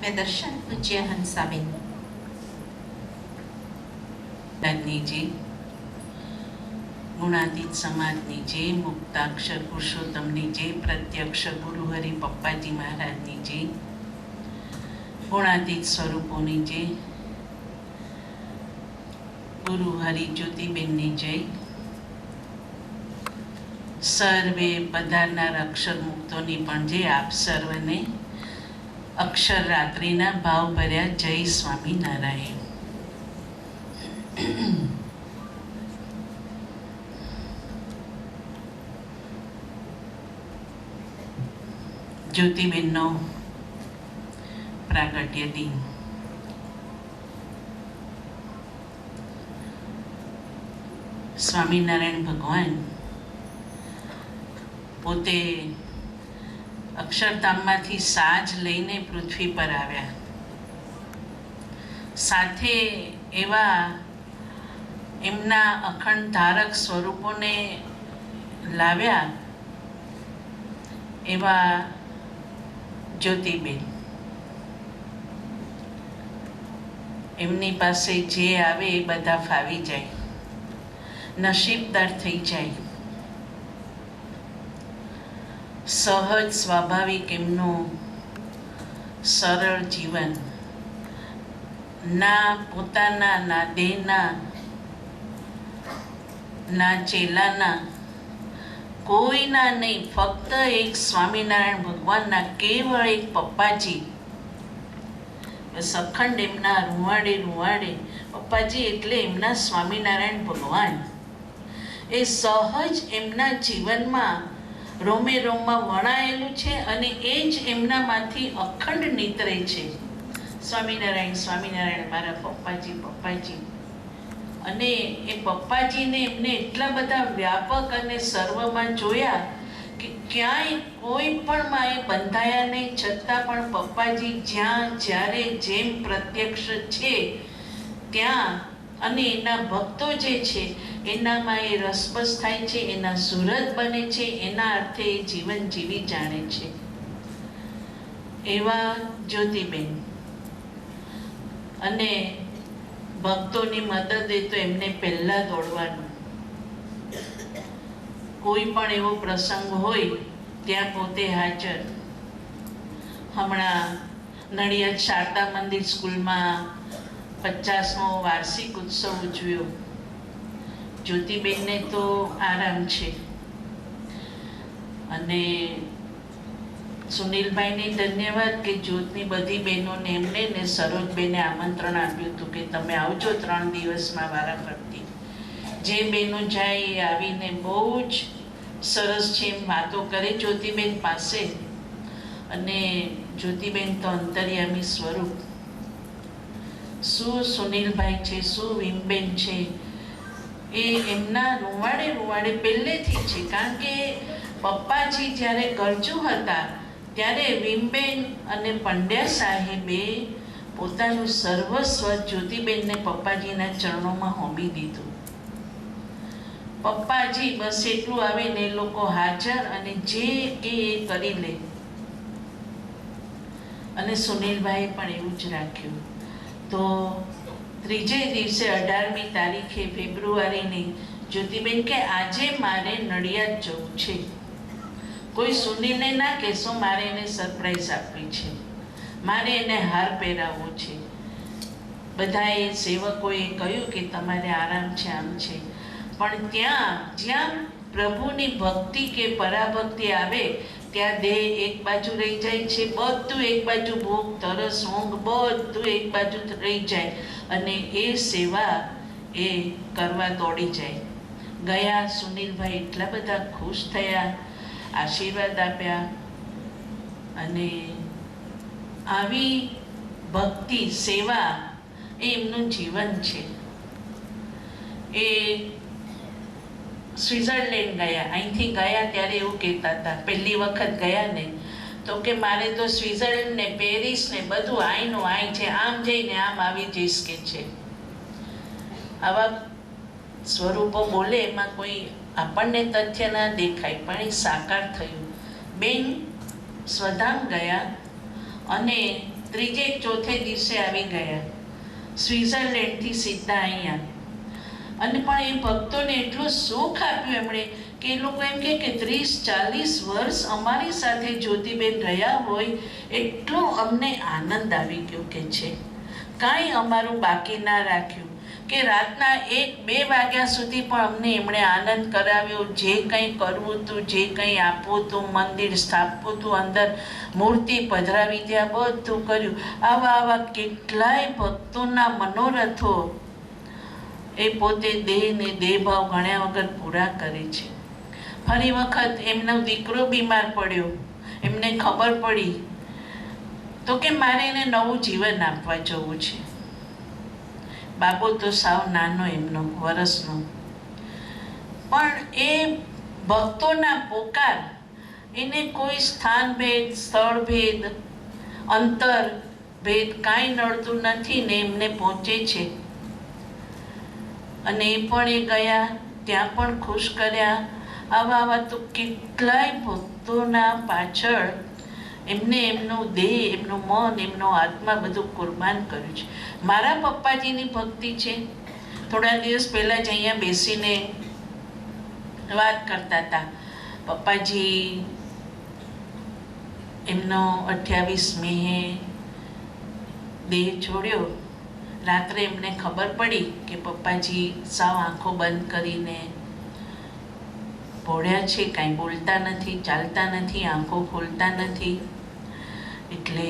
વાક્ય દર્શન પૂજ્ય હંસાબેન દાદનીજી, ગુણાતીત સમાજની જય, મુક્તાક્ષર પુરુષોત્તમની જય, પ્રત્યક્ષ ગુરુહરિ પપ્પાજી મહારાજની જય, ગુણાતીત સ્વરૂપોની જય, ગુરુ હરિ જ્યોતિબેનની જય, સર્વે પધારનાર અક્ષર મુક્તોની પણ જય. આપ સર્વને અક્ષર રાત્રિના ભાવભર્યા જય સ્વામિનારાયણ. જ્યોતિબેનનો પ્રાગટ્ય દિન. સ્વામિનારાયણ ભગવાન પોતે અક્ષરધામમાંથી સાજ લઈને પૃથ્વી પર આવ્યા. સાથે એવા એમના અખંડ ધારક સ્વરૂપોને લાવ્યા, એવા જ્યોતિબેન. એમની પાસે જે આવે એ બધા ફાવી જાય, નસીબદાર થઈ જાય. સહજ સ્વાભાવિક એમનું સરળ જીવન, ના પોતાના ના દેહના ના ચેલાના, કોઈના નહીં, ફક્ત એક સ્વામિનારાયણ ભગવાનના, કેવળ એક પપ્પાજી. અખંડ એમના રૂવાડે રૂવાડે પપ્પાજી એટલે એમના સ્વામિનારાયણ ભગવાન. એ સહજ એમના જીવનમાં રોમે રોમમાં વણાયેલું છે અને એ જ એમનામાંથી અખંડ નીતરે છે. સ્વામિનારાયણ સ્વામિનારાયણ, મારા પપ્પાજી પપ્પાજી. અને એ પપ્પાજીને એમને એટલા બધા વ્યાપક અને સર્વમાં જોયા કે ક્યાંય કોઈ પણ માં એ બંધાયા નહીં, છતાં પણ પપ્પાજી જ્યાં જ્યારે જેમ પ્રત્યક્ષ છે ત્યાં, અને એના ભક્તો જે છે એનામાં એ રસબસ થાય છે, એના સુરત બને છે, એના અર્થે એ જીવન જીવી જાણે છે. એવા જ્યોતિબેન. અને ભક્તોની મદદે તો એમને પહેલા દોડવાનું. કોઈ પણ એવો પ્રસંગ હોય ત્યાં પોતે હાજર. હમણાં નડિયાદ શારદા મંદિર સ્કૂલમાં 50મો વાર્ષિક ઉત્સવ ઉજવ્યો. જ્યોતિબેનને તો આરામ છે. અને સુનિલભાઈને ધન્યવાદ કે જ્યોતની બધી બહેનોને એમને ને સરોજબેને આમંત્રણ આપ્યું હતું કે તમે આવજો 3 દિવસમાં વારાફરતી. જે બહેનો જાય એ આવીને બહુ જ સરસ છે એમ વાતો કરે જ્યોતિબેન પાસે. અને જ્યોતિબેન તો અંતર્યામી સ્વરૂપ. શું સુનિલભાઈ છે, શું વિમબેન છે, એ એમના રૂવાડે રૂવાડે પહેલેથી છે. કારણ કે પપ્પાજી જ્યારે ગરજુ હતા ત્યારે વિમબેન અને પંડ્યા સાહેબે પોતાનું સર્વસ્વ જ્યોતિબેનને પપ્પાજીના ચરણોમાં હોમી દીધું. પપ્પાજી બસ એટલું આવે ને એ લોકો હાજર, અને જે કે એ કરી લે. અને સુનિલભાઈએ પણ એવું જ રાખ્યું. તો ત્રીજે દિવસે 18મી તારીખે ફેબ્રુઆરીની જ્યોતિબેન કે આજે મારે નડિયાદ જવું છે. કોઈ સુનિલને ના કહેશો, મારે એને સરપ્રાઈઝ આપવી છે, મારે એને હાર પહેરાવવો છે. બધાએ સેવકોએ કહ્યું કે તમારે આરામ છે, આમ છે. પણ ત્યાં જ્યાં પ્રભુની ભક્તિ કે પરાભક્તિ આવે ત્યાં દેહ એક બાજુ રહી જાય છે, બધું એક બાજુ, ભૂખ તરસ ઊંઘ બધું એક બાજુ રહી જાય, અને એ સેવા એ કરવા દોડી જાય. ગયા સુનિલભાઈ એટલા બધા ખુશ થયા, આશીર્વાદ આપ્યા. અને આવી ભક્તિ સેવા એ એમનું જીવન છે. એ સ્વિટ્ઝરલેન્ડ ગયા. અહીંથી ગયા ત્યારે એવું કહેતા હતા, પહેલી વખત ગયા ને તો કે મારે તો સ્વિટ્ઝરલેન્ડ ને પેરિસ ને બધું આઈનું આઈ છે, આમ જઈને આમ આવી જઈશ કે છે. આવા સ્વરૂપો બોલે એમાં કોઈ આપણને તથ્ય ના દેખાય, પણ એ સાકાર થયું. બેન સ્વધામ ગયા અને ત્રીજે ચોથે દિવસે આવી ગયા, સ્વિટ્ઝરલેન્ડથી સીધા અહીંયા. અને પણ એ ભક્તોને એટલું સુખ આપ્યું એમણે કે એ લોકો એમ કે 30-40 વર્ષ અમારી સાથે જ્યોતિબેન રહ્યા હોય એટલો અમને આનંદ આવી ગયો કે છે. કાંઈ અમારું બાકી ના રાખ્યું કે રાતના 1-2 વાગ્યા સુધી પણ અમને એમણે આનંદ કરાવ્યો. જે કંઈ કરવું હતું, જે કંઈ આપવું હતું, મંદિર સ્થાપવું હતું, અંદર મૂર્તિ પધરાવી ત્યાં બધું કર્યું. આવા કેટલાય ભક્તોના મનોરથો એ પોતે દેહ ને દેહભાવ ગણ્યા વગર પૂરા કરે છે. ફરી વખત એમનો દીકરો બીમાર પડ્યો, એમને ખબર પડી તો કે મારે એને નવું જીવન આપવા જવું છે. બાબો તો સાવ નાનો એમનો, વર્ષનો, પણ એ ભક્તોના પોકાર એને કોઈ સ્થાન ભેદ, સ્થળ ભેદ, અંતર ભેદ કાંઈ નડતું નથી ને એમને પહોંચે છે. અને એ પણ એ ગયા, ત્યાં પણ ખુશ કર્યા. આવા તો કેટલાય ભક્તોના પાછળ એમને એમનો દેહ, એમનું મન, એમનો આત્મા બધું કુરબાન કર્યું છે. મારા પપ્પાજીની ભક્તિ છે. થોડા દિવસ પહેલાં જ અહીંયા બેસીને વાત કરતા હતા. પપ્પાજી એમનો 28 મેએ દેહ છોડ્યો. રાત્રે એમને ખબર પડી કે પપ્પાજી સાવ આંખો બંધ કરીને ભોળ્યા છે, કાંઈ બોલતા નથી, ચાલતા નથી, આંખો ખોલતા નથી. એટલે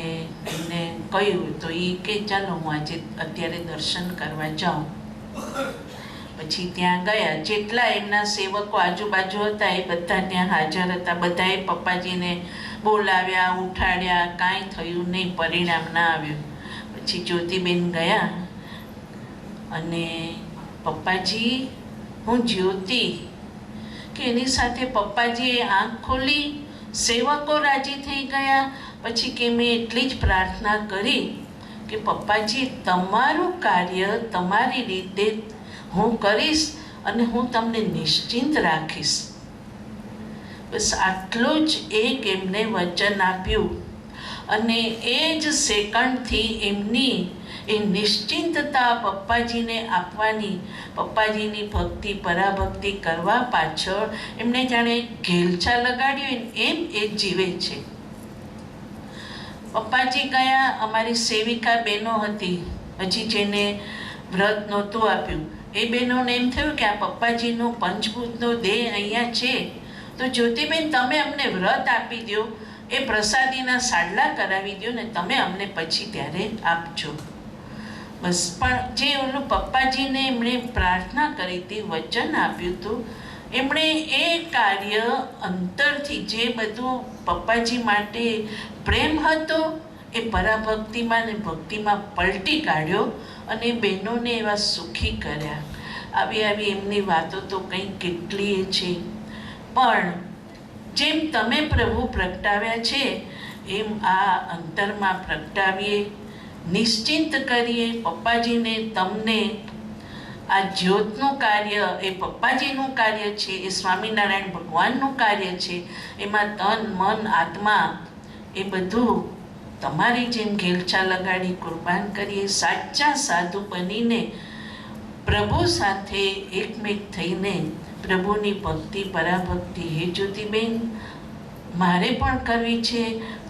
એમને કહ્યું તો એ કે ચાલો હું આજે અત્યારે દર્શન કરવા જાઉં. પછી ત્યાં ગયા. જેટલા એમના સેવકો આજુબાજુ હતા એ બધા ત્યાં હાજર હતા. બધાએ પપ્પાજીને બોલાવ્યા, ઉઠાડ્યા, કાંઈ થયું નહીં, પરિણામ ના આવ્યું. પછી જ્યોતિબેન ગયા અને પપ્પાજી હું જ્યોતિ, કે એની સાથે પપ્પાજીએ આંખ ખોલી, સેવકો રાજી થઈ ગયા. પછી કે મેં એટલી જ પ્રાર્થના કરી કે પપ્પાજી તમારું કાર્ય તમારી રીતે હું કરીશ અને હું તમને નિશ્ચિંત રાખીશ. બસ આટલું જ એક એમને વચન આપ્યું અને એ જ સેકન્ડથી એમની એ નિશ્ચિંતતા પપ્પાજીને આપવાની, પપ્પાજીની ભક્તિ, પરાભક્તિ કરવા પાછળ એમને જાણે ઘેલછા લગાડ્યું એમ એ જીવે છે. પપ્પાજી ગયા, અમારી સેવિકા બહેનો હતી, હજી જેને વ્રત નહોતું આપ્યું, એ બહેનોને એમ થયું કે આ પપ્પાજીનો પંચભૂતનો દેહ અહીંયા છે તો જ્યોતિબેન તમે અમને વ્રત આપી દો, એ પ્રસાદીના સાડલા કરાવી દો ને તમે અમને પછી ત્યારે આપજો. બસ પણ જે ઓલું પપ્પાજીને એમણે પ્રાર્થના કરી હતી, વચન આપ્યું હતું, એમણે એ કાર્ય અંતરથી જે બધું પપ્પાજી માટે પ્રેમ હતો એ પરાભક્તિમાં ને ભક્તિમાં પલટી કાઢ્યો અને બહેનોને એવા સુખી કર્યા. આવી એમની વાતો તો કંઈ કેટલીય છે. પણ જેમ તમે પ્રભુ પ્રગટાવ્યા છે એમ આ અંતરમાં પ્રગટાવીએ, નિશ્ચિંત કરીએ. પપ્પાજીને તમને આ જ્યોતનું કાર્ય એ પપ્પાજીનું કાર્ય છે, એ સ્વામિનારાયણ ભગવાનનું કાર્ય છે. એમાં તન, મન, આત્મા એ બધું તમારી જેમ ઘેલછા લગાડી કુરબાન કરીએ. સાચા સાધુ બનીને પ્રભુ સાથે એકમેક થઈને પ્રભુની ભક્તિ, પરાભક્તિ હે જ્યોતિબેન મારે પણ કરવી છે.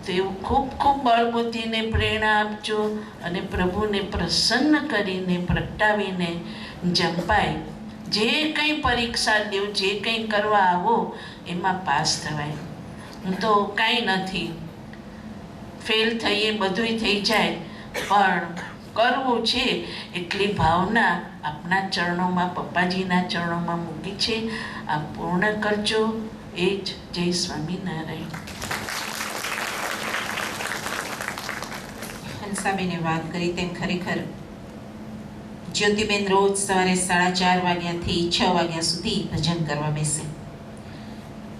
તો એવું ખૂબ ખૂબ બળબુદ્ધિને પ્રેરણા આપજો અને પ્રભુને પ્રસન્ન કરીને પ્રગટાવીને જંપાય. જે કંઈ પરીક્ષા દેવ, જે કંઈ કરવા આવો એમાં પાસ થવાય. હું તો કાંઈ નથી, ફેલ થઈએ, બધુંય થઈ જાય, પણ કરવું છે એટલી ભાવના આપના ચરણોમાં, પપ્પાજીના ચરણોમાં મૂકી છે. આ પૂર્ણ કરજો. એ જ જય સ્વામિનારાયણ. હંસાબેને વાત કરી તેમ ખરેખર જ્યોતિબેન રોજ સવારે 4:30 વાગ્યાથી 6 વાગ્યા સુધી ભજન કરવા બેસે.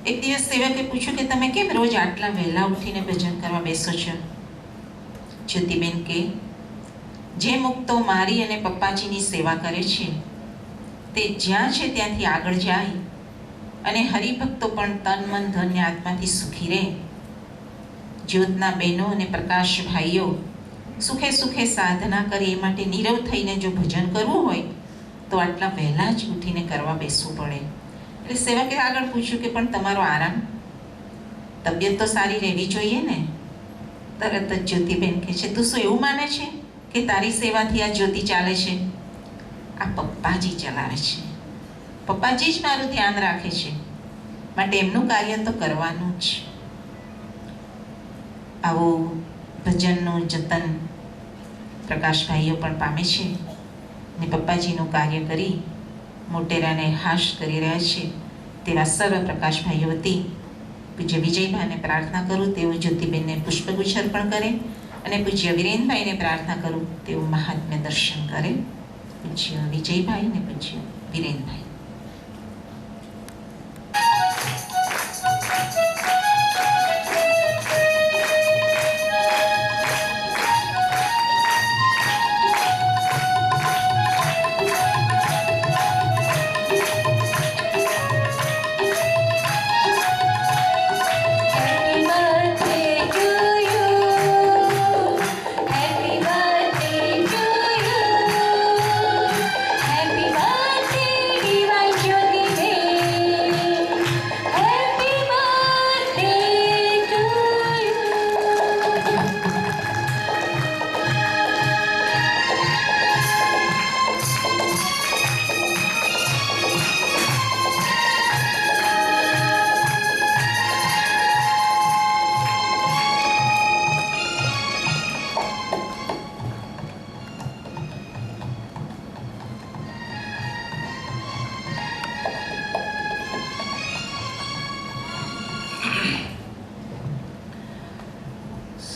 એક દિવસ સેવકે પૂછ્યું કે તમે કેમ રોજ આટલા વહેલા ઉઠીને ભજન કરવા બેસો છો? જ્યોતિબેન કે જે મુક્તો મારી અને પપ્પાજીની સેવા કરે છે તે જ્યાં છે ત્યાંથી આગળ જાય અને હરિભક્તો પણ તન, મન, ધન્ય આત્માથી સુખી રહે. જ્યોતના બહેનો અને પ્રકાશ ભાઈઓ સુખે સુખે સાધના કરી એ માટે નીરવ થઈને જો ભજન કરવું હોય તો આટલા વહેલા જ ઉઠીને કરવા બેસવું પડે. એટલે સેવકે આગળ પૂછ્યું કે પણ તમારો આરામ, તબિયત તો સારી રહેવી જોઈએ ને. તરત જ જ્યોતિબેન કહે છે, તું શું એવું માને છે કે તારી સેવાથી આ જ્યોતિ ચાલે છે? આ પપ્પાજી ચલાવે છે, પપ્પાજી જ મારું ધ્યાન રાખે છે, માટે એમનું કાર્ય તો કરવાનું જ. આવું ભજનનું જતન પ્રકાશભાઈઓ પણ પામે છે ને પપ્પાજીનું કાર્ય કરી મોટેરાને હાશ કરી રહ્યા છે. તેવા સર્વ પ્રકાશભાઈઓ વતી પૂજ્ય વિજયભાઈને પ્રાર્થના કરું તેઓ જ્યોતિબેનને પુષ્પગુચ્છ અર્પણ કરે, અને પૂજ્ય વિરેનભાઈને પ્રાર્થના કરું તેઓ મહાત્મ્ય દર્શન કરે. પૂજ્ય વિજયભાઈ ને પૂજ્ય વિરેનભાઈ.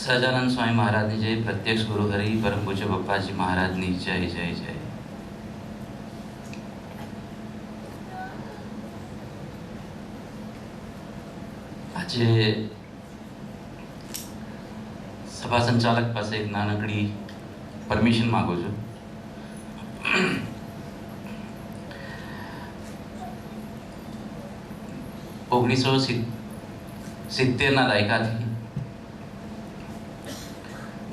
સહજાનંદ સ્વામી મહારાજની જય, પ્રત્યક્ષ ગુરુ હરિ પરમ પૂજ્ય પપ્પાજી મહારાજની જય જય જય. આજે સભા સંચાલક પાસે એક નાનકડી પરમિશન માંગુ છું. ઓગણીસો 70ના દાયકાથી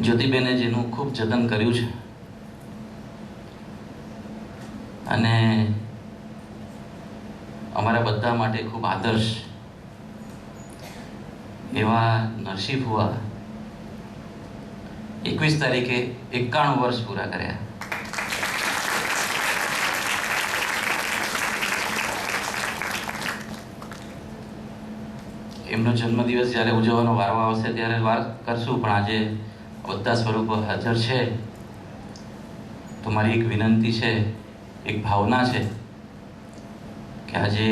જ્યોતિબેને જેનું ખૂબ જતન કર્યું છે અને અમારા બધા માટે ખૂબ આદર્શ એવા નરસિંહ ફુવા 21 તારીખે 91 વર્ષ પૂરા કર્યા. એમનો જન્મદિવસ જ્યારે ઉજવવાનો વારો આવશે ત્યારે વાત કરશું, પણ આજે બધા સ્વરૂપો હાજર છે તો મારી એક વિનંતી છે, એક ભાવના છે કે આજે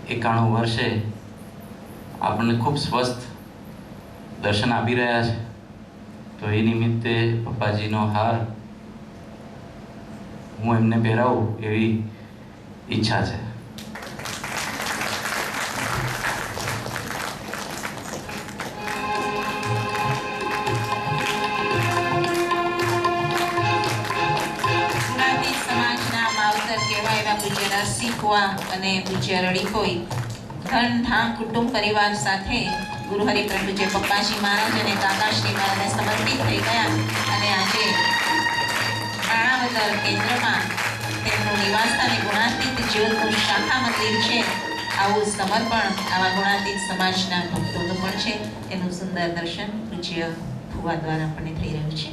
91 વર્ષે આપણને ખૂબ સ્વસ્થ દર્શન આપી રહ્યા છે, તો એ નિમિત્તે પપ્પાજીનો હાર હું એમને પહેરાવું એવી ઈચ્છા છે. પૂજ્ય નરસિંહ ફુવા અને પૂજ્ય રડીફોઈ ધન ધામ કુટુંબ પરિવાર સાથે ગુરુ હરિપ્રભુ પૂજ્ય પપ્પાજી મહારાજ અને કાકાશ્રી મહારાજને સમર્પિત થઈ ગયા, અને આજે માણાવદર કેન્દ્રમાં તેમનું નિવાસસ્થાન ગુણાતીત જ્યોતનું શાખા મંદિર છે. આવું સમર્પણ આવા ગુણાતીત સમાજના ભક્તોનું પણ છે. એનું સુંદર દર્શન પૂજ્ય ફુવા દ્વારા આપણને થઈ રહ્યું છે.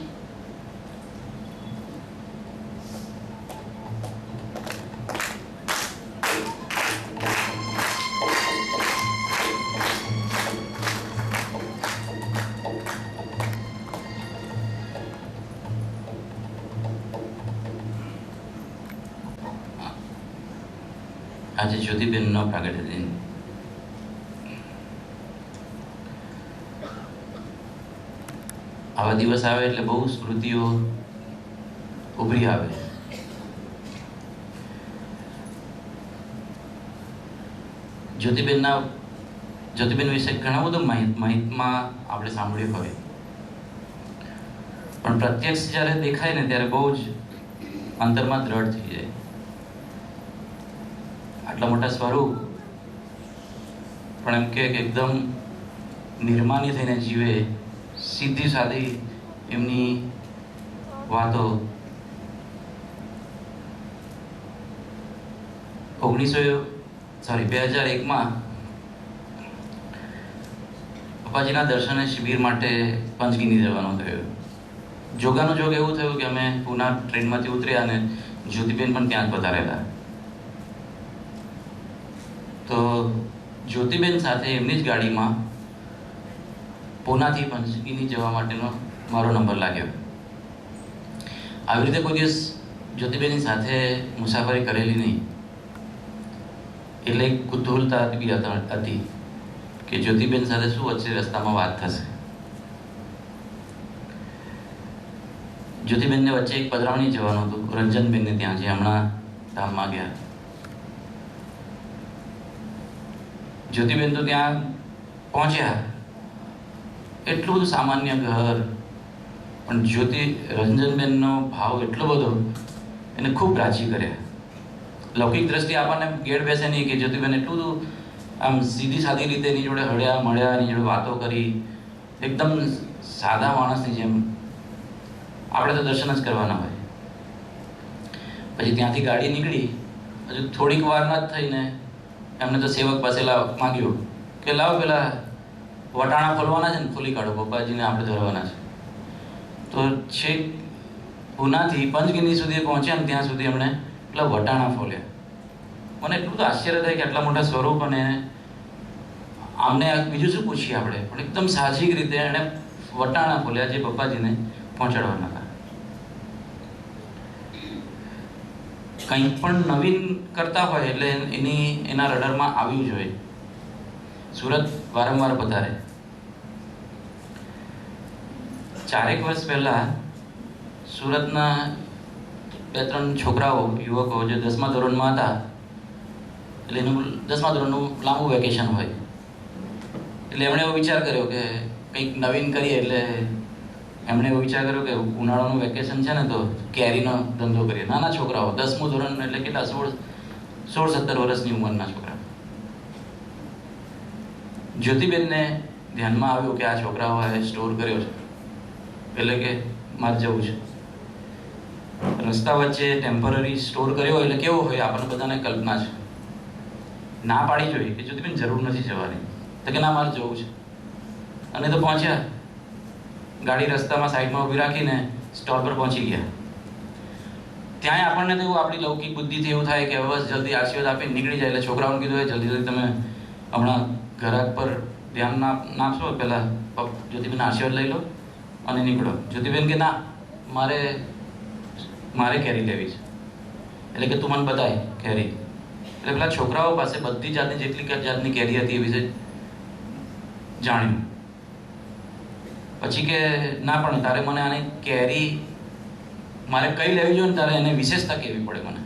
આજે જ્યોતિબેનનો પ્રાગટ્ય દિન. આવા દિવસ આવે એટલે બહુ સ્મૃતિઓ ઉભરી આવે. જ્યોતિબેન વિશે ઘણા બધું માહિતમાં આપણે સાંભળ્યું હોય, પણ પ્રત્યક્ષ જ્યારે દેખાય ને ત્યારે બહુ જ અંતરમાં દ્રઢ થઈ જાય. આટલા મોટા સ્વરૂપ પણ એમ કે એકદમ નિર્માની થઈને જીવે સીધી સાદી એમની વાતો 2001માં પપ્પાજીના દર્શને શિબિર માટે પંચગીની જવાનું થયું. જોગાનું જોગ એવું થયું કે અમે પુના ટ્રેનમાંથી ઉતર્યા અને જ્યોતિબેન પણ ત્યાં જ પધારેલા. તો જ્યોતિબેન સાથે એમની જ ગાડીમાં પુનાથી પંચગીની જવા માટેનો મારો નંબર લાગ્યો. આવી રીતે કોઈ દિવસ જ્યોતિબેનની સાથે મુસાફરી કરેલી નહીં, એટલે એક કુતૂહલતા બી હતી કે જ્યોતિબેન સાથે શું વચ્ચે રસ્તામાં વાત થશે. જ્યોતિબેનને વચ્ચે એક પધરાવણી જવાનું હતું રંજનબેનને ત્યાં, જે હમણાં ધામમાં ગયા. જ્યોતિબેન તો ત્યાં પહોંચ્યા, એટલું બધું સામાન્ય ઘર, પણ રંજનબેનનો ભાવ એટલો બધો, એને ખૂબ રાજી કર્યા. લૌકિક દ્રષ્ટિએ આપણને ગેડ બેસે નહીં કે જ્યોતિબેન એટલું બધું આમ સીધી સાદી રીતે એની જોડે હળ્યા મળ્યા, એની જોડે વાતો કરી, એકદમ સાદા માણસની જેમ. આપણે તો દર્શન જ કરવાના હોય. પછી ત્યાંથી ગાડી નીકળી, હજુ થોડીક વારના જ થઈને એમને તો સેવક પાસે માંગ્યું કે લાવો પેલા વટાણા ખોલવાના છે ને, ખોલી કાઢો, પપ્પાજીને આપણે ધરવાના છે. તો છેક પુનાથી પંચગીની સુધી પહોંચ્યા ને ત્યાં સુધી એમણે પેલા વટાણા ફોલ્યા. મને એટલું તો આશ્ચર્ય થાય કે આટલા મોટા સ્વરૂપ, અને આમને બીજું શું પૂછીએ આપણે, પણ એકદમ સાહજિક રીતે એણે વટાણા ફોલ્યા જે પપ્પાજીને પહોંચાડવાના હતા. કંઈ પણ નવીન કરતા હોય એટલે એના રડારમાં આવવું જોઈએ. સુરત વારંવાર પધારે. 4 વર્ષ પહેલા સુરતના 2-3 છોકરાઓ, યુવકો જે 10મા ધોરણમાં હતા, એટલે એનું 10મા ધોરણનું લાંબુ વેકેશન હોય, એટલે એમણે એવો વિચાર કર્યો કે કંઈક નવીન કરીએ. એટલે એમણે એવો વિચાર કર્યો કે ઉનાળાનું વેકેશન છે ને, તો કેરીનો ધંધો કરીએ. નાના છોકરાઓ, 10મું ધોરણ એટલે કેટલા, 16-17 વર્ષની ઉંમરના છોકરા. જ્યોતિબેનને ધ્યાનમાં આવ્યું કે આ છોકરાઓએ સ્ટોર કર્યો છે, એટલે કે મારે જવું છે. રસ્તા વચ્ચે ટેમ્પરરી સ્ટોર કર્યો એટલે કેવો હોય આપણને બધાને કલ્પના છે. ના પાડી જોઈએ કે જ્યોતિબેન જરૂર નથી જવાની, તો કે ના મારે જવું છે. અને તો પહોંચ્યા, ગાડી રસ્તામાં સાઈડમાં ઊભી રાખીને સ્ટોલ પર પહોંચી ગયા. ત્યાં આપણને તો એવું, આપણી લૌકિક બુદ્ધિથી એવું થાય કે બસ જલ્દી આશીર્વાદ આપીને નીકળી જાય. એટલે છોકરાઓને કીધું હોય જલ્દી તમે હમણાં ઘરાક પર ધ્યાન નાખશો, પહેલાં જ્યોતિબેનના આશીર્વાદ લઈ લો અને નીકળો. જ્યોતિબેન કે ના, મારે કેરી લેવી છે. એટલે કે તું મને બતાય કેરી. એટલે પેલા છોકરાઓ પાસે બધી જાતની જેટલી જાતની કેરી હતી એ વિશે જાણ્યું. પછી કે ના, પણ તારે મને આની કેરી મારે કઈ લેવી જોઈએ ને તારે એને વિશેષતા કહેવી પડે મને.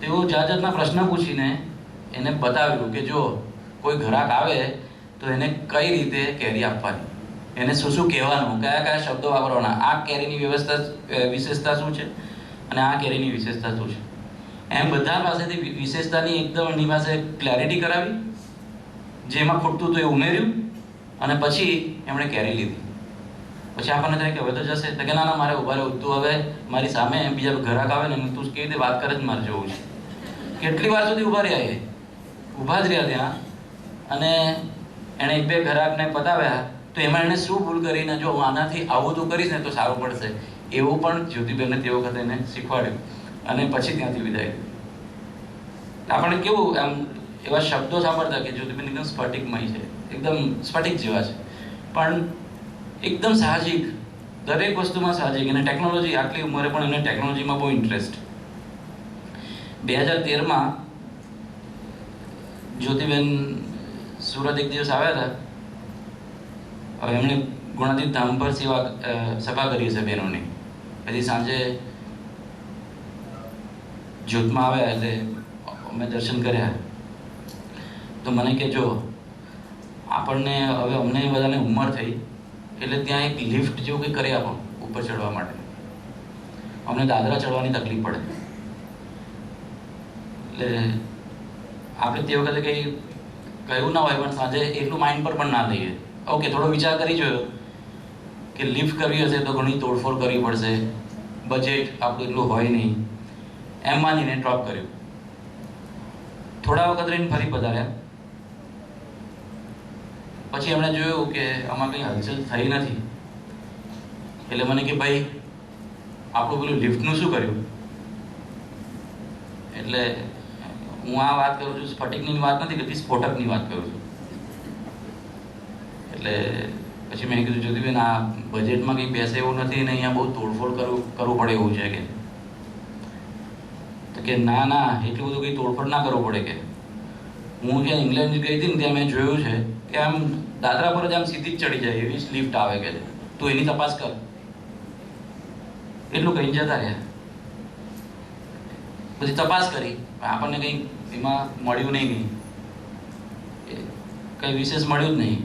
તેઓ જાતના પ્રશ્ન પૂછીને એને બતાવ્યું કે જો કોઈ ગ્રાહક આવે તો એને કઈ રીતે કેરી આપવાની, એને શું શું કહેવાનું, કયા કયા શબ્દો વાપરવાના, આ કેરીની વિશેષતા શું છે અને આ કેરીની વિશેષતા શું છે, એમ બધા પાસેથી વિશેષતાની એકદમ એની પાસે ક્લેરિટી કરાવી. જેમાં ખૂટતું હતું એ ઉમેર્યું અને પછી એમણે કેરી લીધી. પછી આપણને થાય કે હવે તો જશે, તો કે ના મારે ઉભા રહેવું, તું હવે મારી સામે બીજા ગ્રાહક આવે ને તું કેવી રીતે વાત કરે જ મારે જોવું છે. કેટલી વાર સુધી ઊભા રહ્યા, ઊભા જ રહ્યા ત્યાં. અને એણે 1-2 ગ્રાહકને પતાવ્યા, તો એમાં એણે શું ભૂલ કરીને જો હું આનાથી આવું તું કરીશ ને તો સારું પડશે, એવું પણ જ્યોતિબેનને તે વખતે એને શીખવાડ્યું. અને પછી ત્યાંથી વિદાય. આપણે કેવું આમ એવા શબ્દો સાંભળતા કે જ્યોતિબેન એકદમ સ્ફટિકમય છે, એકદમ સ્ફટિક જેવા છે, પણ એકદમ સાહજિક, દરેક વસ્તુમાં સાહજિક. અને ટેકનોલોજી, આટલી ઉંમરે પણ એને ટેકનોલોજીમાં બહુ ઇન્ટરેસ્ટ. 2013માં જ્યોતિબેન સુરત એક દિવસ આવ્યા હતા. હવે એમણે ગુણાતીત ધામ પર સભા કરી છે બહેનોની. પછી સાંજે જ્યોતમાં આવ્યા એટલે અમે દર્શન કર્યા. તો મને કે જો આપણને હવે અમને બધાને ઉંમર થઈ એટલે ત્યાં એક લિફ્ટ જેવું કંઈ કરી આપો ઉપર ચડવા માટે. અમને દાદરા ચડવાની તકલીફ પડે. એટલે આપણે તે વખતે કંઈ કહ્યું ના હોય પણ સાંજે એટલું માઇન્ડ પર પણ ના લઈએ. ઓકે, થોડો વિચાર કરી જોયો કે લિફ્ટ કરવી હશે તો ઘણી તોડફોડ કરવી પડશે, બજેટ આપણું એટલું હોય નહીં, એમ માનીને ડ્રોપ કર્યું. થોડા વખત રહીને ફરી પધાર્યા. પછી એમણે જોયું કે આમાં કંઈ હલચલ થઈ નથી, એટલે મને કે ભાઈ આપણું પેલું લિફ્ટનું શું કર્યું? એટલે હું આ વાત કરું છું, સ્ફટિકની વાત નથી કરતી, સ્ફોટકની વાત કરું છું. એટલે પછી મેં કીધું જ્યોતિબેન આ બજેટમાં કંઈ બેસે એવું નથી ને અહીંયા બહુ તોડફોડ કરવું પડે એવું છે કે. તો કે ના ના એટલું બધું કંઈ તોડફોડ ના કરવું પડે કે. હું જ્યાં ઇંગ્લેન્ડ ગઈ હતી ને ત્યાં મેં જોયું છે કે આમ દાદરા પર જ આમ સીધી જ ચડી જાય એવી લિફ્ટ આવે કે તું એની તપાસ કર. એટલું કહીને જતા રહ્યા. પછી તપાસ કરી, આપણને કંઈ એમાં મળ્યું નહીં, કંઈ વિશેષ મળ્યું જ નહીં.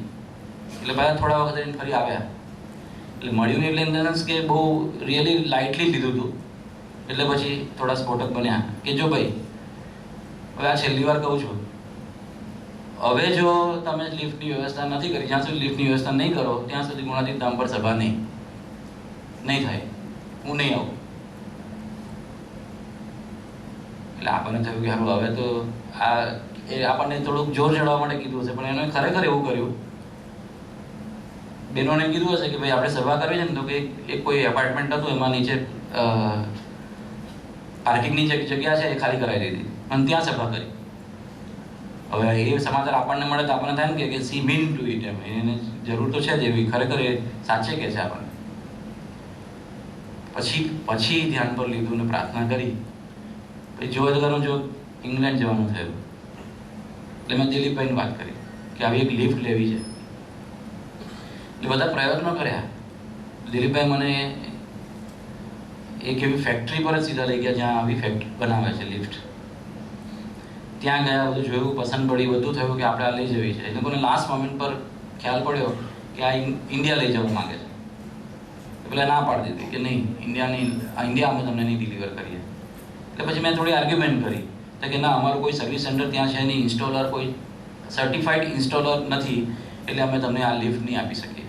એટલે ભાઈ થોડા વખત રહીને ફરી આવ્યા. એટલે મળ્યું નહીં એટલે ઇન ધ સેન્સ કે બહુ રિયલી લાઇટલી લીધું હતું. એટલે પછી થોડા સ્ફોટક બન્યા કે જો ભાઈ હવે આ છેલ્લી વાર કહું છું, હવે જો તમે લિફ્ટની વ્યવસ્થા નથી કરી, જ્યાં સુધી લિફ્ટની વ્યવસ્થા નહીં કરો ત્યાં સુધી ગુણાતીત ધામ પર સભા નહીં થાય, હું નહીં આવું. એટલે આપણને થયું કે હારું હવે તો આ એ આપણને થોડુંક જોર ચડવા માટે કીધું હશે, પણ એને ખરેખર એવું કર્યું. બહેનોને કીધું હશે કે ભાઈ આપણે સભા કરવી છે ને, તો કે એક કોઈ એપાર્ટમેન્ટ હતું એમાં નીચે પાર્કિંગની જગ્યા છે એ ખાલી કરાવી દીધી અને ત્યાં સભા કરી. હવે એ સમાચાર આપણને મળે તો આપણને થાય ને કે સી મીન ટુ ઇટ, એમ એને જરૂર તો છે જ એવી, ખરેખર એ સાચે કે છે આપણને. પછી ધ્યાન પર લીધું ને પ્રાર્થના કરી. પછી જોવાનું જો ઇંગ્લેન્ડ જવાનું થયું એટલે મેં દિલીપભાઈની વાત કરી કે આવી એક લિફ્ટ લેવી છે. એટલે બધા પ્રયત્નો કર્યા. દિલીપભાઈ મને એક એવી ફેક્ટરી પર જ સીધા લઈ ગયા જ્યાં આવી ફેક્ટરી બનાવે છે લિફ્ટ. ત્યાં ગયા, બધું જોયું, પસંદ પડી, બધું થયું કે આપણે આ લઈ જવી છે. એ લોકોને લાસ્ટ મોમેન્ટ પર ખ્યાલ પડ્યો કે આ ઇન્ડિયા લઈ જવા માંગે છે. પેલા ના પાડી દીધી કે નહીં, ઇન્ડિયા અમે તમને નહીં ડિલિવર કરીએ. એટલે પછી મેં થોડી આર્ગ્યુમેન્ટ કરી તો કે ના, અમારું કોઈ સર્વિસ સેન્ટર ત્યાં છે નહીં, ઇન્સ્ટોલર કોઈ સર્ટિફાઈડ ઇન્સ્ટોલર નથી, એટલે અમે તમને આ લિફ્ટ નહીં આપી શકીએ.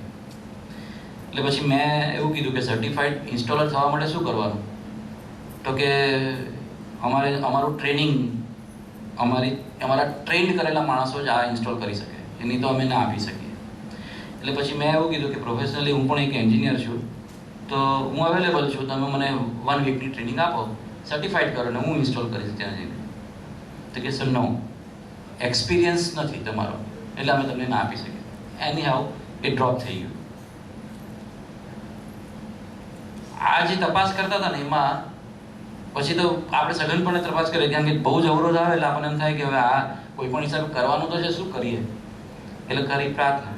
એટલે પછી મેં એવું કીધું કે સર્ટિફાઈડ ઇન્સ્ટોલર થવા માટે શું કરવાનું? તો કે અમારું ટ્રેનિંગ, અમારા ટ્રેન્ડ કરેલા માણસો જ આ ઇન્સ્ટોલ કરી શકે, એની તો અમે ના આપી શકીએ. એટલે પછી મેં એવું કીધું કે પ્રોફેશનલી હું પણ એક એન્જિનિયર છું, તો હું અવેલેબલ છું, તમે મને 1 વીકની ટ્રેનિંગ આપો, સર્ટિફાઈડ કરો ને હું ઇન્સ્ટોલ કરીશ ત્યાં જઈને. તો કે સર નો, એક્સપિરિયન્સ નથી તમારો, એટલે અમે તમને ના આપી શકીએ. એની હાઉ એ ડ્રોપ થઈ ગયું. આ જે તપાસ કરતા હતા ને એમાં પછી તો આપણે સઘનપણે તપાસ કરીએ, કારણ કે બહુ જ અવરોધ આવે એટલે આપણને એમ થાય કે હવે આ કોઈ પણ હિસાબે કરવાનું તો છે, શું કરીએ? એટલે કરી પ્રાર્થના.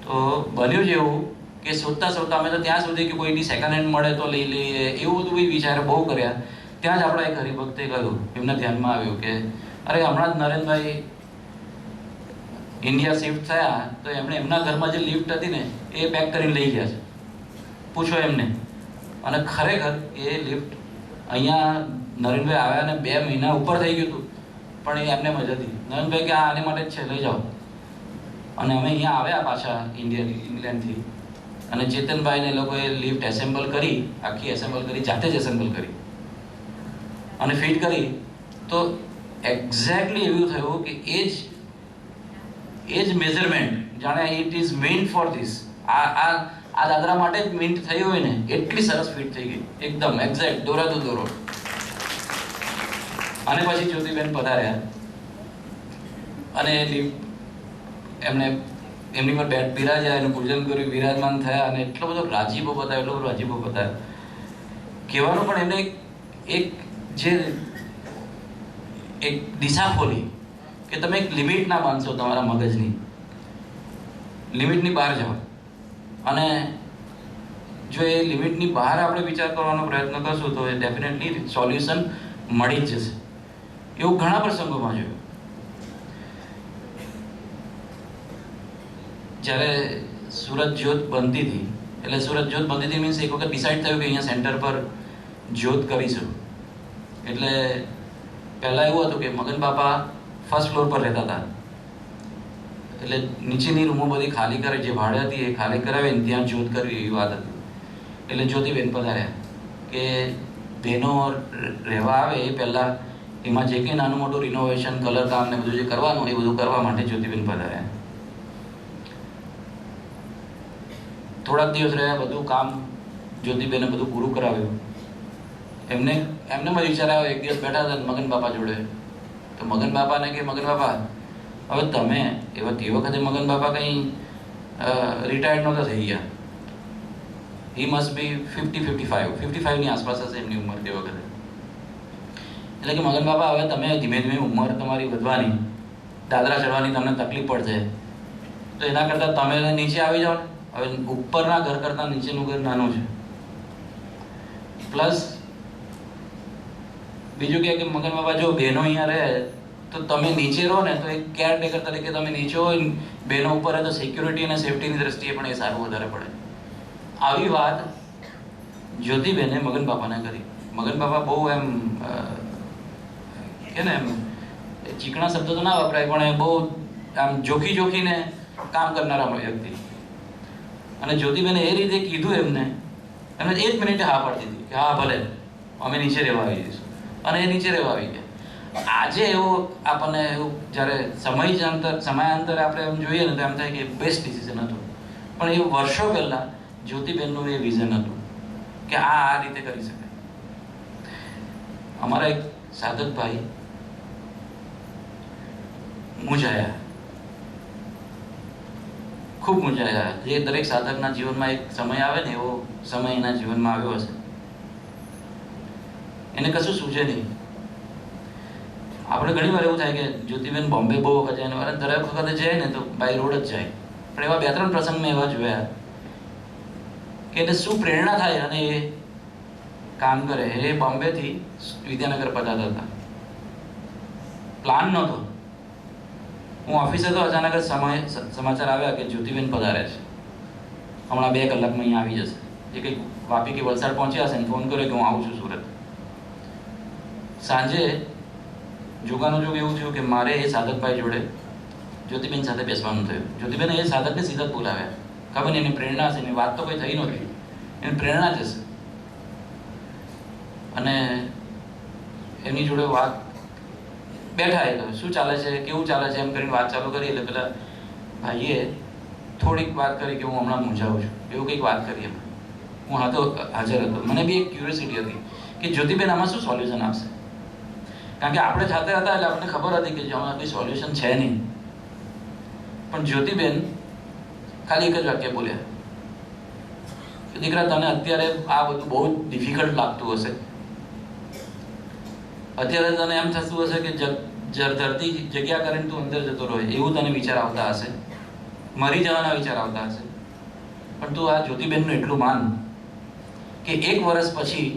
તો બન્યું જ એવું કે શોધતા અમે તો ત્યાં સુધી કે કોઈની સેકન્ડ હેન્ડ મળે તો લઈ લઈએ, એવું બધું બી વિચારે બહુ કર્યા. ત્યાં જ આપણા એક હરિભક્તે કહ્યું, એમના ધ્યાનમાં આવ્યું કે અરે હમણાં જ નરેનભાઈ ઇન્ડિયા શિફ્ટ થયા તો એમણે એમના ઘરમાં જે લિફ્ટ હતી ને એ પેક કરીને લઈ ગયા છે, પૂછો એમને. અને ખરેખર એ લિફ્ટ અહીંયા નરેનભાઈ આવ્યા ને 2 મહિના ઉપર થઈ ગયું હતું, પણ એ એમને મજા હતી. નરેનભાઈ કે આને માટે જ છે, લઈ જાઓ. અને અમે અહીંયા આવ્યા પાછા ઇંગ્લેન્ડથી, અને ચેતનભાઈને એ લોકોએ લિફ્ટ એસેમ્બલ કરી, આખી એસેમ્બલ કરી, જાતે જ એસેમ્બલ કરી અને ફિટ કરી. તો એક્ઝેક્ટલી એવું થયું કે એ જ મેઝરમેન્ટ, જાણે it is main for this, આ દાદરા માટે જ મિન્ટ થઈ હોય ને એટલી સરસ ફિટ થઈ ગઈ, એકદમ એક્ઝેક્ટ, દોરાતો દોરો. અને પછી જ્યોતિબેન પધાર્યા અને એમને એમની પર બિરાજ્યા, એનું પૂજન કર્યું, વિરાજમાન થયા અને એટલો બધો રાજીપો બતાવ્યો. કહેવાનું પણ એમને એક દિશા ખોલી કે તમે એક લિમિટ ના બાંધશો તમારા મગજની, લિમિટની બહાર જાઓ. અને જો એ લિમિટની બહાર આપણે વિચાર કરવાનો પ્રયત્ન કરશું તો એ ડેફિનેટલી સોલ્યુશન મળી જ જશે. એવું ઘણા પ્રસંગોમાં જોયું. જ્યારે સુરત જ્યોત બનતી હતી, એટલે સુરત જ્યોત બનતી હતી મીન્સ એક વખત ડિસાઇડ થયું કે અહીંયા સેન્ટર પર જ્યોત કરીશું. એટલે પહેલાં એવું હતું કે મગન બાપા ફર્સ્ટ ફ્લોર પર રહેતા હતા એટલે નીચેની રૂમો બધી ખાલી કરે, જે ભાડે હતી એ ખાલી કરાવી ને ત્યાં જ્યોત કરવી એવી વાત હતી. એટલે જ્યોતિબેન પધાર્યા કે બહેનો રહેવા આવે એ પહેલાં એમાં જે કંઈ નાનું મોટું રિનોવેશન, કલર કામ ને બધું જે કરવાનું એ બધું કરવા માટે જ્યોતિબેન પધાર્યા. થોડાક દિવસ રહ્યા, બધું કામ જ્યોતિબેને બધું પૂરું કરાવ્યું. એમને વિચાર આવ્યો, એક દિવસ બેઠા હતા મગન બાપા જોડે, તો મગન બાપાને કે મગન બાપા હવે તમે તે વખતે મગન બાપા કંઈ રિટાયર્ડ નહોતા થઈ ગયા. હી મસ્ટ બી 55ની આસપાસ હશે એમની ઉંમર તે વખતે. એટલે કે મગન બાપા હવે તમે ધીમે ધીમે ઉંમર તમારી વધવાની, દાદરા ચડવાની તમને તકલીફ પડશે, તો એના કરતાં તમે નીચે આવી જાઓ. હવે ઉપરના ઘર કરતાં નીચેનું ઘર નાનું છે. પ્લસ બીજું કે મગન બાપા જો બહેનો અહીંયા રહે તો તમે નીચે રહો ને તો એક કેરટેકર તરીકે તમે નીચે હોય, બહેનો ઉપર તો સિક્યુરિટી અને સેફટીની દ્રષ્ટિએ પણ એ સારું વધારે પડે. આવી વાત જ્યોતિબેને મગન બાપાને કરી. મગન બાપા બહુ એમ કે ને એમ ચીકણા શબ્દો તો ના વપરાય, પણ એ બહુ આમ જોખીને કામ કરનારા વ્યક્તિ. અને જ્યોતિબેને એ રીતે કીધું એમને જ મિનિટે હા પાડી દીધી કે હા ભલે અમે નીચે રહેવા આવી જઈશું. અને એ નીચે રહેવા આવી ગયા. આજે એવું આપણને એવું જ્યારે સમયાંતરે આપણે એમ જોઈએ ને તો એમ થાય કે બેસ્ટ ડિસિઝન હતું. પણ એ વર્ષો પહેલાં જ્યોતિબેનનું એ વિઝન હતું કે આ રીતે કરી શકાય. અમારા એક સાધકભાઈ મૂંઝાયા, ખૂબ મૂંઝાયા. જે દરેક સાધકના જીવનમાં એક સમય આવે ને એવો સમય એના જીવનમાં આવ્યો હશે. એને કશું સૂઝે નહીં. આપણે ઘણી વાર એવું થાય કે જ્યોતિબેન બોમ્બે બહુ વખત જાય, અને દરેક વખતે જાય ને તો બાય રોડ જ જાય. પણ એવા 2-3 પ્રસંગ મેં એવા જોયા કે એને શું પ્રેરણા થાય અને એ કામ કરે. એ બોમ્બેથી વિદ્યાનગર પધારતા હતા, પ્લાન નહોતો. હું ઓફિસ હતો, અચાનક જ સમાચાર આવ્યા કે જ્યોતિબેન પધારે છે, હમણાં 2 કલાકમાં અહીંયા આવી જશે. જે કંઈક વાપી કે વલસાડ પહોંચ્યા હશે ને ફોન કર્યો કે હું આવું છું સુરત. સાંજે જોગાનું જોગ એવું થયું કે મારે એ સાધકભાઈ જોડે જ્યોતિબેન સાથે બેસવાનું થયું. જ્યોતિબેને એ સાધકને સીધા જ બોલાવ્યા. ખબર નહીં એની પ્રેરણા હશે, એની વાત તો કંઈ થઈ નહોતી, એની પ્રેરણા જ હશે. અને એની જોડે વાત બેઠા, એ શું ચાલે છે, કેવું ચાલે છે એમ કરીને વાત ચાલુ કરી. એટલે પેલા ભાઈએ થોડીક વાત કરી કે હું હમણાં મૂંઝાવું છું, એવું કંઈક વાત કરી. એમ હું હાજર હતો. મને બી એક ક્યુરિયોસિટી હતી કે જ્યોતિબેન આમાં શું સોલ્યુશન આપશે. કારણ કે આપણે જાતે હતા એટલે આપણને ખબર હતી કે આમાં કોઈ સોલ્યુશન છે નહીં. પણ જ્યોતિબેન ખાલી એક જ વાક્ય બોલ્યા કે દીકરા તને અત્યારે આ બધું બહુ જ ડિફિકલ્ટ લાગતું હશે. અત્યારે તને એમ થતું હશે કે ધરતી જગ્યા કરીને તું અંદર જતો રહે એવું તને વિચાર આવતા હશે, મરી જવાના વિચાર આવતા હશે. પણ તું આ જ્યોતિબેનનું એટલું માન કે 1 વર્ષ પછી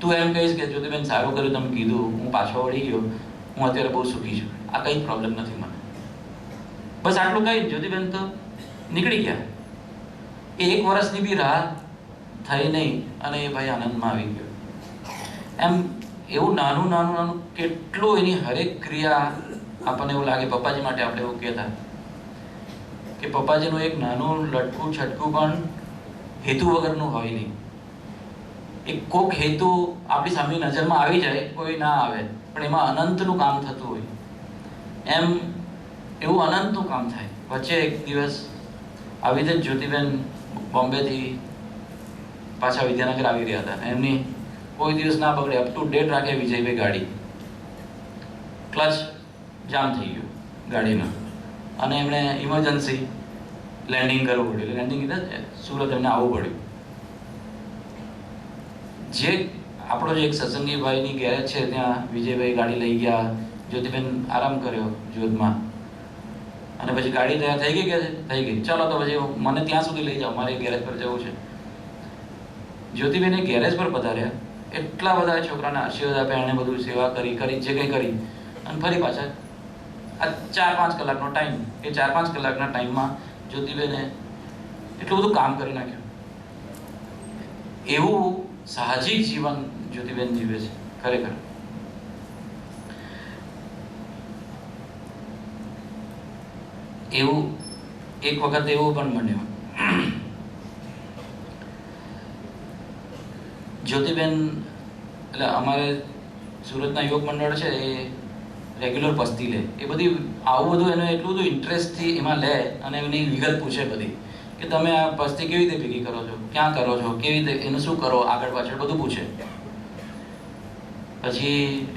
તું એમ કહીશ કે જ્યોતિબેન સારું કર્યું તમે કીધું, હું પાછો વળી ગયો, હું અત્યારે બહુ સુખી છું, આ કંઈ પ્રોબ્લેમ નથી મને. બસ આટલું કહી જ્યોતિબેન તો નીકળી ગયા. એ 1 વર્ષની બી રાહ થઈ નહીં અને એ ભાઈ આનંદમાં આવી ગયો. એમ એવું નાનું કેટલું એની હરેક ક્રિયા આપણને એવું લાગે. પપ્પાજી માટે આપણે એવું કહેતા કે પપ્પાજીનું એક નાનું લટકું છટકું પણ હેતુ વગરનું હોય નહીં. એક કોક હેતુ આપણી સામે નજરમાં આવી જાય, કોઈ ના આવે, પણ એમાં અનંતનું કામ થતું હોય. એમ એવું અનંતનું કામ થાય. વચ્ચે એક દિવસ આવી રીતે જ્યોતિબેન બોમ્બેથી પાછા વિદ્યાનગર આવી રહ્યા હતા. એમની કોઈ દિવસ ના બગડે, અપ ટુ ડેટ રાખે વિજયભાઈ ગાડી. ક્લચ જામ થઈ ગયું ગાડીમાં અને એમણે ઇમરજન્સી લેન્ડિંગ કરવું પડ્યું. લેન્ડિંગ કીધા સુરત એમને આવવું પડ્યું. જે આપણો જે એક સત્સંગી ભાઈની ગેરેજ છે ત્યાં વિજયભાઈ ગાડી લઈ ગયા. જ્યોતિબેન આરામ કર્યો જ્યોતમાં અને પછી ગાડી તૈયાર થઈ ગઈ કે થઈ ગઈ, ચાલો તો પછી મને ત્યાં સુધી લઈ જાઓ, મારે ગેરેજ પર જવું છે. જ્યોતિબેન ગેરેજ પર પધાર્યા. એટલા બધા છોકરાને આશીર્વાદ આપ્યા, એણે બધું સેવા કરી જે કંઈ કરી અને ફરી પાછા આ 4-5 કલાકનો ટાઈમ. એ 4-5 કલાકના ટાઈમમાં જ્યોતિબેને એટલું બધું કામ કરી નાખ્યું. એવું સાહજિક જીવન જ્યોતિબેન જીવે છે ખરેખર. એવું એક વખત એવું પણ બન્યું. જ્યોતિબેન એટલે અમારે સુરતના યુવક મંડળ છે એ રેગ્યુલર પસ્તી લે. એ બધી આવું બધું એને એટલું બધું ઇન્ટરેસ્ટથી એમાં લે અને એની વિગત પૂછે બધી, કે તમે આ પસ્તી કેવી રીતે ભેગી કરો છો, ક્યાં કરો છો, કેવી રીતે એનું શું કરો, આગળ પાછળ બધું પૂછે. પછી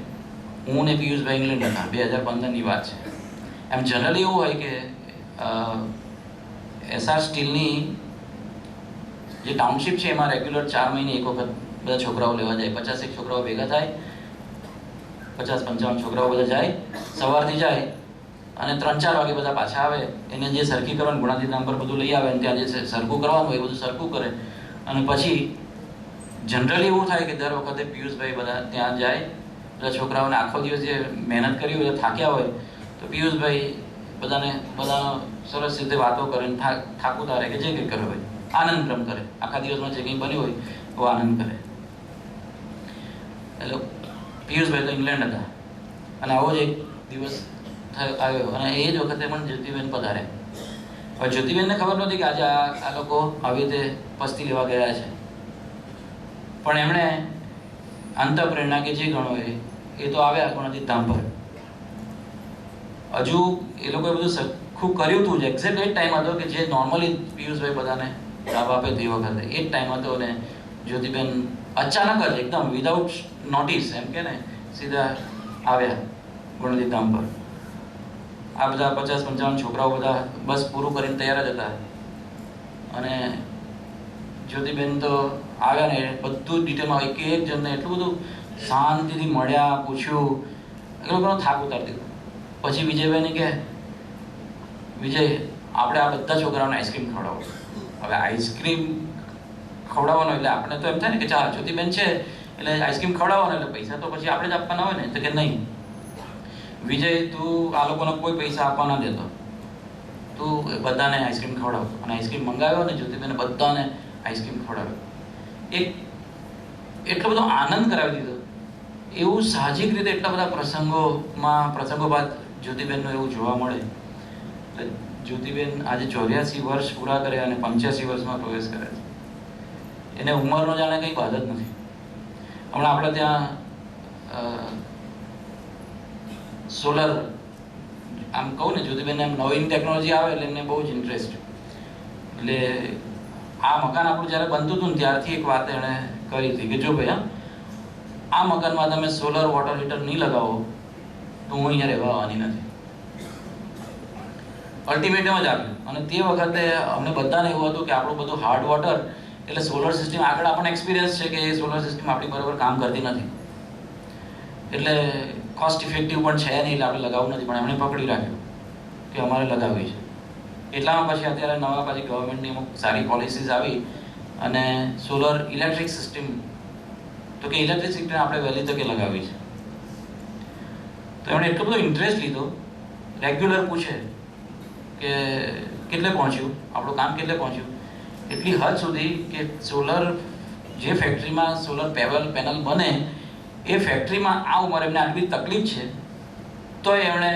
હું ને પિયુષભાઈ ઇંગ્લેન્ડ હતા, 2015ની વાત છે. એમ જનરલી એવું હોય કે એસઆર સ્ટીલની જે ટાઉનશીપ છે એમાં રેગ્યુલર 4 મહિને એક વખત બધા છોકરાઓ લેવા જાય. 50 છોકરાઓ ભેગા થાય, 50-55 છોકરાઓ બધા જાય, સવારથી જાય અને 3-4 વાગે બધા પાછા આવે. એને જે સરખી કરવાનું ગુણાતીત નંબર બધું લઈ આવે અને ત્યાં જે સરખું કરવાનું હોય એ બધું સરખું કરે. અને પછી જનરલી એવું થાય કે દર વખતે પિયુષભાઈ બધા ત્યાં જાય. બધા છોકરાઓને આખો દિવસ જે મહેનત કરી હોય થાક્યા હોય તો પિયુષભાઈ બધા સરસ રીતે વાતો કરે, થાકું તારે કે જે કંઈ કરે હોય આનંદ ભ્રમ કરે. આખા દિવસમાં જે કંઈ બન્યું હોય એવો આનંદ કરે. એટલે પિયુષભાઈ તો ઇંગ્લેન્ડ હતા અને આવો જ એક દિવસ આવ્યો અને એ જ વખતે પણ જ્યોતિબેન પધારે. હવે જ્યોતિબેનને ખબર નહોતી કે આજે આ લોકો આવી રીતે પસ્તી લેવા ગયા છે, પણ એમણે અંતઃપ્રેરણા કે જે ગણો એ તો આવ્યા ગુણાતીત ધામ પર. હજુ એ લોકોએ બધું સરખું કર્યું હતું જ. એક્ઝેક્ટ એ જ ટાઈમ હતો કે જે નોર્મલી પિયુષભાઈ બધાને લાભ આપે તે વખતે એ જ ટાઈમ હતો અને જ્યોતિબેન અચાનક જ એકદમ વિધાઉટ નોટિસ એમ કે ને સીધા આવ્યા ગુણાતીત ધામ પર. આ બધા 50-55 છોકરાઓ બધા બસ પૂરું કરીને તૈયાર જ હતા અને જ્યોતિબેન તો આવ્યા ને બધું ડિટેલમાં એક જણને એટલું બધું શાંતિથી મળ્યા, પૂછ્યું, એ લોકોનો થાક ઉતારી દીધો. પછી વિજયભાઈને કે વિજય આપણે આ બધા છોકરાઓને આઈસ્ક્રીમ ખવડાવો. હવે આઈસ્ક્રીમ ખવડાવવાનો એટલે આપણે તો એમ થાય ને કે ચાલ જ્યોતિબેન છે એટલે આઈસ્ક્રીમ ખવડાવવાનો એટલે પૈસા તો પછી આપણે જ આપવાના હોય ને. તો કે નહીં વિજય, તું આ લોકોને કોઈ પૈસા આપવા ના દેતો, તું બધાને આઈસ્ક્રીમ ખવડાવ. અને આઈસ્ક્રીમ મંગાવ્યો ને જ્યોતિબેને બધાને આઈસ્ક્રીમ ખવડાવ્યો. એક એટલો બધો આનંદ કરાવી દીધો. એવું સાહજિક રીતે એટલા બધા પ્રસંગો બાદ જ્યોતિબેનનું એવું જોવા મળે. એટલે જ્યોતિબેન આજે 84 વર્ષ પૂરા કરે અને 85 વર્ષમાં પ્રવેશ કરે છે. એને ઉંમરનો જાણે કંઈ બાદ જ નથી. હમણાં આપણે ત્યાં સોલર, આમ કહું ને જ્યોતિબેનને એમ નવીન ટેકનોલોજી આવે એટલે એમને બહુ જ ઇન્ટરેસ્ટ. એટલે આ મકાન આપણું જ્યારે બનતું હતું ને ત્યારથી એક વાત એણે કરી હતી કે જો ભાઈ આ મકાનમાં તમે સોલર વોટર હીટર નહીં લગાવો તો હું અહીંયા રહેવા આવવાની નથી. અલ્ટિમેટમ જ આપ્યું. અને તે વખતે અમને બધાને એવું હતું કે આપણું બધું હાર્ડ વોટર એટલે સોલર સિસ્ટમ આગળ આપણને એક્સપિરિયન્સ છે કે એ સોલર સિસ્ટમ આપણી બરાબર કામ કરતી નથી, એટલે કોસ્ટ ઇફેક્ટિવ પણ છે નહીં, એટલે આપણે લગાવવું નથી. પણ એમણે પકડી રાખ્યું કે અમારે લગાવવી છે. એટલામાં પછી અત્યારે નવા પાછી ગવર્મેન્ટની અમુક સારી પોલિસીસ આવી અને સોલર ઇલેક્ટ્રિક સિસ્ટમ, તો કે ઇલેક્ટ્રિક સિસ્ટમ આપણે વહેલી તકે લગાવી છે. તો એમણે એટલો બધો ઇન્ટરેસ્ટ લીધો, રેગ્યુલર પૂછે કે કેટલે પહોંચ્યું, આપણું કામ કેટલે પહોંચ્યું. એટલી હદ સુધી કે સોલર જે ફેક્ટરીમાં સોલર પેનલ બને એ ફેક્ટરીમાં આ ઉંમરે એમને આટલી તકલીફ છે તો એમણે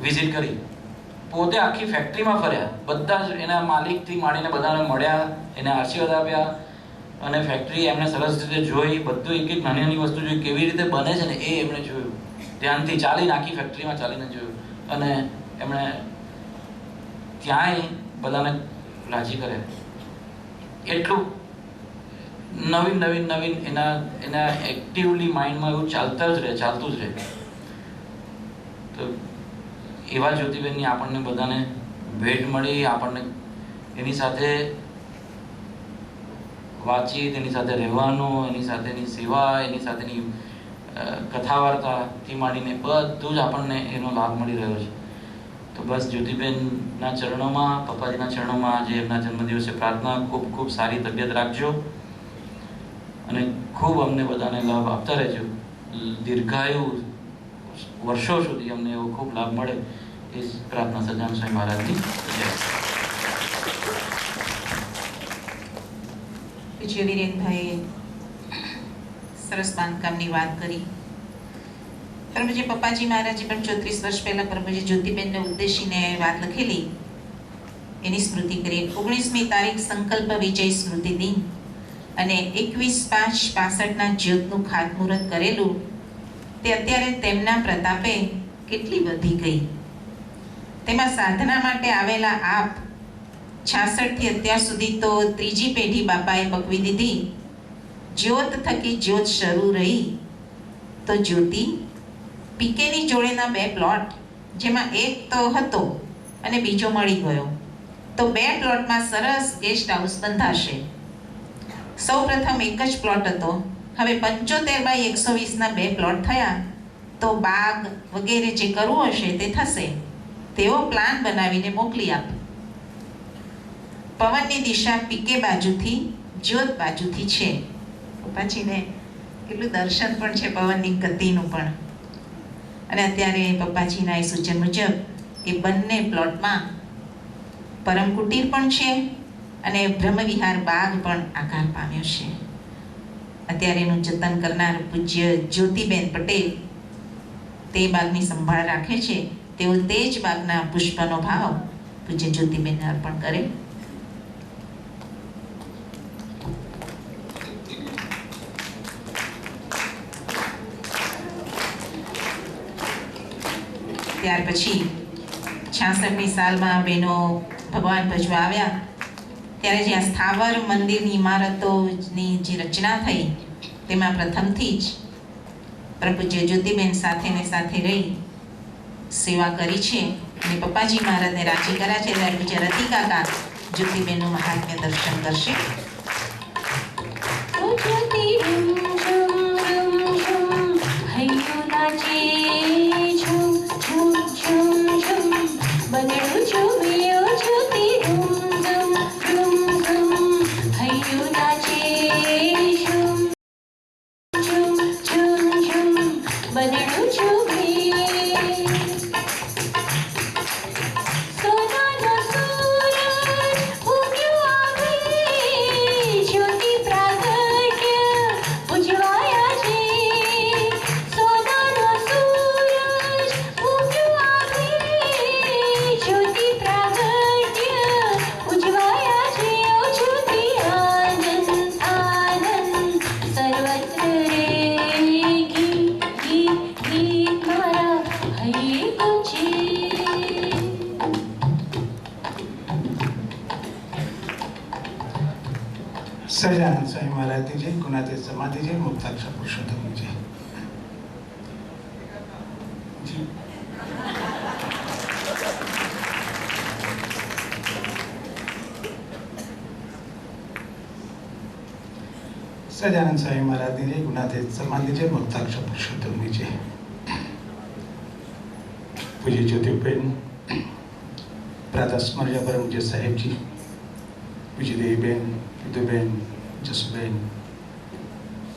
વિઝિટ કરી, પોતે આખી ફેક્ટરીમાં ફર્યા, બધા જ એના માલિકથી માંડીને બધાને મળ્યા, એને આશીર્વાદ આપ્યા અને ફેક્ટરી એમણે સરસ રીતે જોઈ, બધું એક એક નાની નાની વસ્તુ જોઈ, કેવી રીતે બને છે ને એ એમણે જોયું. ધ્યાનથી ચાલીને આખી ફેક્ટરીમાં ચાલીને જોયું અને એમણે ત્યાંય બધાને રાજી કર્યા. એટલું નવીન એના એક્ટિવલી માઇન્ડમાં એવું ચાલતું જ રહે. તો એવા જ્યોતિબેનની આપણને બધાને ભેટ મળી, આપણને એની સાથે વાતચીત, એની સાથે રહેવાનું, એની સાથેની સેવા, એની સાથેની કથા વાર્તાથી માંડીને બધું જ આપણને એનો લાભ મળી રહ્યો છે. તો બસ જ્યોતિબેનના ચરણોમાં, પપ્પાજીના ચરણોમાં આજે એમના જન્મદિવસે પ્રાર્થના, ખૂબ ખૂબ સારી તબિયત રાખજો અને ખૂબ અમને બધાને લાભ આપતા રહેજો. દીર્ઘાયુ વર્ષો સુધી અમને એવો ખૂબ લાભ મળે એ પ્રાર્થના સજાન સ્વામી મહારાજની જય. પૂજ્ય વિરેનભાઈએ સરસ બાંધકામની વાત કરી. પ્રભુજી પપ્પાજી મહારાજે પણ 34 વર્ષ પહેલા પ્રભુજી જ્યોતિબેનને ઉદ્દેશીને વાત લખેલી, એની સ્મૃતિ કરી. 19મી તારીખ સંકલ્પ વિજય સ્મૃતિ દિન અને 21/5/65ના જ્યોતનું ખાતમુહૂર્ત કરેલું તે અત્યારે તેમના પ્રતાપે કેટલી વધી ગઈ. તેમાં સાધના માટે આવેલા આપ 66 થી અત્યાર સુધી તો ત્રીજી પેઢી બાપાએ પકવી દીધી. જ્યોત થકી જ્યોત શરૂ રહી તો જ્યોતિ પીકેની જોડેના 2 પ્લોટ, જેમાં એક તો હતો અને બીજો મળી ગયો, તો 2 પ્લોટમાં સરસ ગેસ્ટ હાઉસ બંધાશે. સૌ પ્રથમ એક જ પ્લોટ હતો, હવે 75/120ના 2 પ્લોટ થયા, તો બાગ વગેરે જે કરવું હશે તે થશે. તેવો પ્લાન બનાવીને મોકલી આપો. પવનની દિશા પીકે બાજુથી જ્યોત બાજુથી છે. પપ્પાજીને કેટલું દર્શન પણ છે પવનની ગતિનું પણ. અને અત્યારે પપ્પાજીના એ સૂચન મુજબ એ બંને પ્લોટમાં પરમ કુટીર પણ છે અને બ્રહ્મવિહાર બાગ પણ આકાર પામ્યો છે. અત્યારે એનું જતન કરનાર પૂજ્ય જ્યોતિબેન પટેલ તે બાગની સંભાળ રાખે છે. તેઓ તે જ બાગના પુષ્પનો ભાવ પૂજ્ય જ્યોતિબેનને અર્પણ કરે. ત્યાર પછી 66મી સાલમાં બહેનો ભગવાન ભજવા આવ્યા, ત્યારે જ્યાં સ્થાવર મંદિરની ઇમારતોની જે રચના થઈ તેમાં પ્રથમથી જ પ્રભુજ્ય જ્યોતિબેન સાથે રહી સેવા કરી છે. અને પપ્પાજી મહારાજને રાજી કર્યા છે. ત્યારે પૂજ્ય રતિ કાકા જ્યોતિબેનનું મહાત્મ્ય દર્શન કરશે. સહજાનંદ સ્વામી મહારાજની જય, ગુણાતીત સમાધિ જય, મુક્તાક્ષર પુરુષોત્તમની જય. સહજાનંદ સ્વામી મહારાજની જય, ગુણાતીત સમાધિ જય, મુક્તાક્ષર પુરુષોત્તમની જય. પૂજ્ય જ્યોતિબેન, પ્રાતઃ સ્મર્ય પરમ પૂજ્ય સાહેબજી, પૂજ્ય દેવીબેન, વિધુબેન, જસુબેન,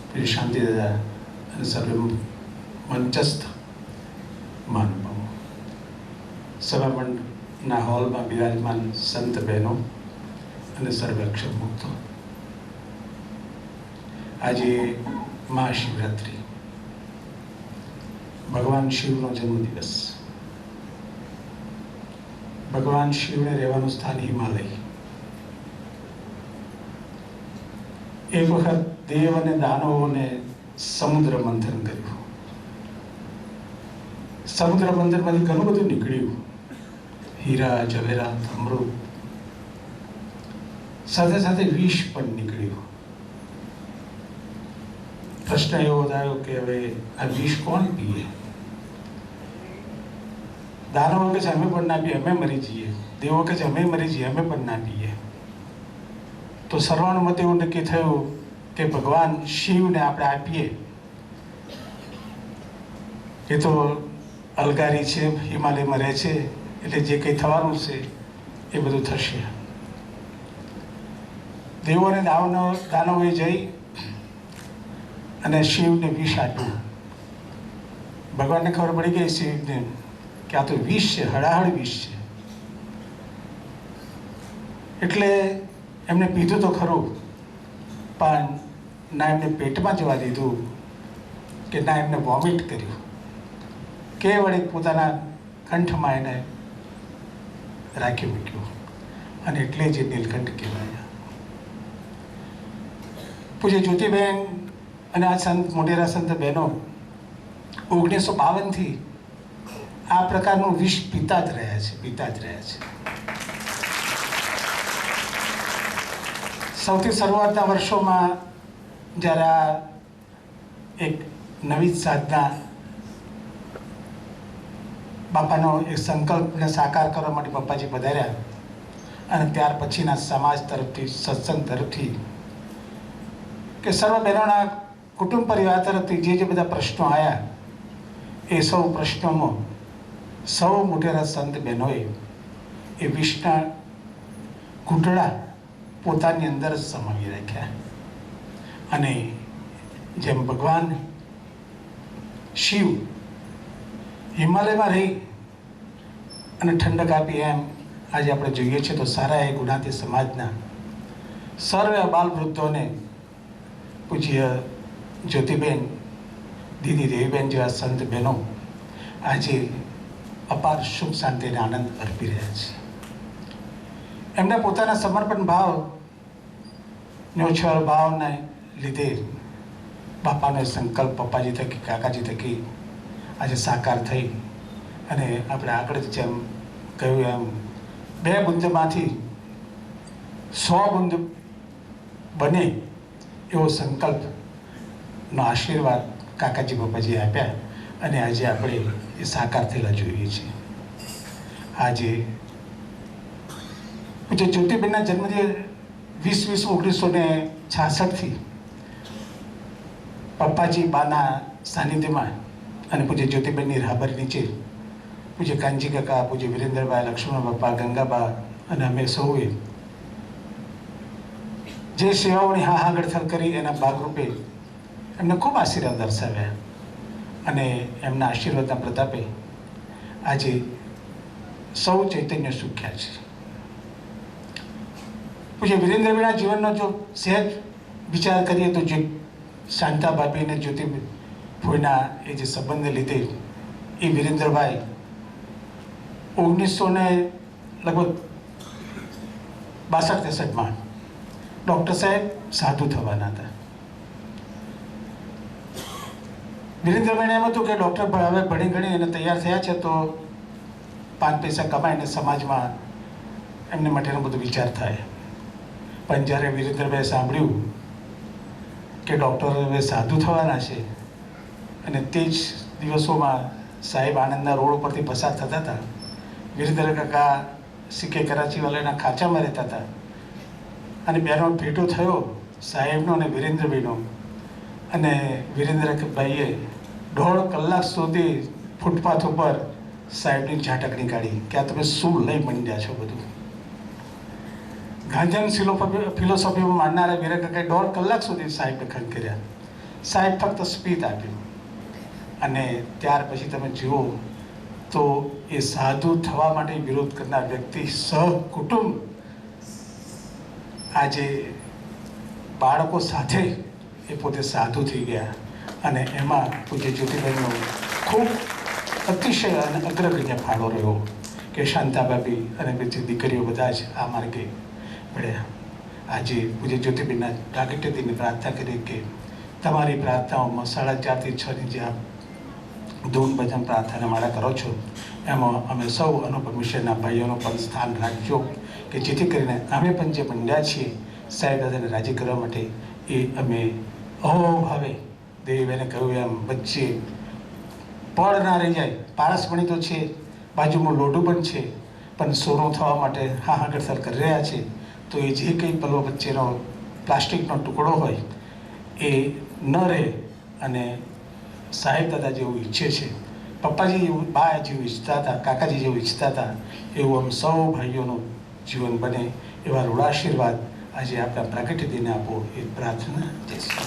પૂજ્ય શાંતિ દાદા અને સર્વે મંચસ્થ મહાનુભાવો, સભામંડળના હોલમાં બિરાજમાન સંત બહેનો અને સર્વે અક્ષર મુક્તો, આજે મહાશિવરાત્રિ, ભગવાન શિવનો જન્મદિવસ. ભગવાન શિવને રહેવાનું સ્થાન હિમાલય. એક વખત દેવ અને દાનવોને સમુદ્ર મંથન કર્યું. સમુદ્ર મંથનમાંથી ઘણું બધું નીકળ્યું, હીરા, જવેરાત, અમૃત, સાથે સાથે વિષ પણ નીકળ્યું. પ્રશ્ન એવો થયો કે હવે આ વિષ કોણ પીએ? દાનવો કે છે અમે પણ ના પીએ, અમે મરી જઈએ. દેવો કે છે અમે મરી જઈએ, અમે પણ ના પીએ. તો સર્વાનુમતે એવું નક્કી થયું કે ભગવાન શિવને આપણે આપીએ. એ તો અલગારી છે, હિમાલયમાં રહે છે, એટલે જે કંઈ થવાનું છે એ બધું થશે. દેવો અને દાનવોએ જઈ અને શિવને વિષ આપ્યું. ભગવાનને ખબર પડી ગઈ શિવને કે આ તો વિષ છે, હળાહળ વિષ છે. એટલે એમને પીધું તો ખરું, પણ ના એમને પેટમાં જવા દીધું કે ના એમને વોમિટ કર્યું. કેવળ એક પોતાના કંઠમાં એને રાખી મૂક્યું અને એટલે જ એ નીલકંઠ કહેવાયા. પૂજ્ય જ્યોતિબેન અને આ સંત મોટેરા સંત બહેનો 1952થી આ પ્રકારનું વિષ પીતા જ રહ્યા છે. સૌથી શરૂઆતના વર્ષોમાં જ્યારે આ એક નવી સાધના બાપાનો એ સંકલ્પને સાકાર કરવા માટે પપ્પાજી પધાર્યા અને ત્યાર પછીના સમાજ તરફથી સત્સંગ તરફથી કે સર્વ બહેનોના કુટુંબ પરિવાર તરફથી જે બધા પ્રશ્નો આવ્યા એ સૌ પ્રશ્નોમાં સૌ મોટેરા સંત બહેનોએ એ વિષના ઘૂંટડા પોતાની અંદર જ સમાવી રાખ્યા અને જેમ ભગવાન શિવ હિમાલયમાં રહી અને ઠંડક આપી એમ આજે આપણે જોઈએ છીએ તો સારા એ ગુણાતી સમાજના સર્વે બાલ વૃદ્ધોને પૂજ્ય જ્યોતિબેન, દીદી દેવીબેન જેવા સંત બહેનો આજે અપાર સુખ શાંતિ અને આનંદ અર્પી રહ્યા છે. એમના પોતાના સમર્પણ ભાવ ન્યોછળ ભાવને લીધે બાપાનો સંકલ્પ પપ્પાજી થકી કાકાજી થકી આજે સાકાર થઈ અને આપણે આગળ જેમ કહ્યું એમ 2 બુંદમાંથી 100 બુંદ બને એવો સંકલ્પનો આશીર્વાદ કાકાજી પપ્પાજી આપ્યા અને આજે આપણે એ સાકાર થયેલા જોઈએ છીએ. આજે પૂજ્ય જ્યોતિબેનના જન્મદિવસ 20/20/1966થી પપ્પાજી બાના સાનિધ્યમાં અને પૂજ્ય જ્યોતિબેનની રાહબર નીચે પૂજ્ય કાનજી કાકા, પૂજ્ય વિરેન્દ્રભાઈ, લક્ષ્મણ બાપા, ગંગાબા અને અમે સૌએ જે સેવાઓની હાહાગડથલ કરી એના ભાગરૂપે એમને ખૂબ આશીર્વાદ દર્શાવ્યા અને એમના આશીર્વાદના પ્રતાપે આજે સૌ ચૈતન્ય સુખ્યા છે. પૂજ્ય વિરેન્દ્રભાઈના જીવનનો જો સહેજ વિચાર કરીએ તો જે શાંતાભાભી અને જ્યોતિભાઈના એ જે સંબંધને લીધે એ વિરેન્દ્રભાઈ 1962-63માં ડૉક્ટર સાહેબ સાધુ થવાના હતા. વિરેન્દ્રભાઈને એમ હતું કે ડૉક્ટર હવે ભણી ગણી અને તૈયાર થયા છે તો 5 પૈસા કમાઈને સમાજમાં એમને માટેનો બધો વિચાર થાય. પણ જ્યારે વિરેન્દ્રભાઈએ સાંભળ્યું કે ડૉક્ટર હવે સાધુ થવાના છે અને તે જ દિવસોમાં સાહેબ આનંદના રોડ ઉપરથી પસાર થતા હતા. વિરેન્દ્ર કાકા સિક્કે કરાચીવાલાના ખાંચામાં રહેતા હતા અને બેનો ભેટો થયો સાહેબનો અને વિરેન્દ્રભાઈનો અને વિરેન્દ્રભાઈએ 1.5 કલાક સુધી ફૂટપાથ ઉપર સાહેબની ઝાટકણી કાઢી કે આ તમે શું લઈ મંડ્યા છો બધું. ગાંધીયન ફિલોસોફીમાં માનનારા વિરેન્દ્ર કાકાએ 1.5 કલાક સુધી સાહેબને ખંખેર્યા. સાહેબ ફક્ત સ્પીચ આપ્યું અને ત્યાર પછી તમે જુઓ તો એ સાધુ થવા માટે વિરોધ કરનાર વ્યક્તિ સહકુટુંબ આજે બાળકો સાથે એ પોતે સાધુ થઈ ગયા અને એમાં પૂજ્ય જ્યોતિબેનનો ખૂબ અતિશય અને અગ્રગણ્ય ફાળો રહ્યો કે શાંતાભાભી અને બીજી દીકરીઓ બધા જ આ માર્ગે પડ્યા. આજે પૂજ્ય જ્યોતિબેનના પ્રાગટ્યદિની પ્રાર્થના કરી કે તમારી પ્રાર્થનાઓમાં 4:30 થી 6ની જે આપ ધૂન ભજન પ્રાર્થના માળા કરો છો એમાં અમે સૌ અનુપમ મિશનના ભાઈઓનો પણ સ્થાન રાખજો કે જેથી કરીને અમે પણ જે મંડ્યા છીએ સાહેબ દાદાને રાજી કરવા માટે એ અમે અહોભાવે દેવીબેને કહ્યું એમ વચ્ચે પડ ના રહી જાય. પારસમણી તો છે, બાજુમાં લોઢું પણ છે, પણ સોનું થવા માટે હાહાગડથલ કરી રહ્યા છે. તો એ જે કંઈ પલો વચ્ચેનો પ્લાસ્ટિકનો ટુકડો હોય એ ન રહે અને સાહેબ દાદા જેવું ઈચ્છે છે, પપ્પાજી જેવું, બા જેવું ઈચ્છતા હતા, કાકાજી જેવું ઈચ્છતા હતા, એવું આમ સૌ ભાઈઓનું જીવન બને એવા ઋણાશીર્વાદ આજે આપણા પ્રાગટ્ય દિને આપો એ પ્રાર્થના. જય શ્રી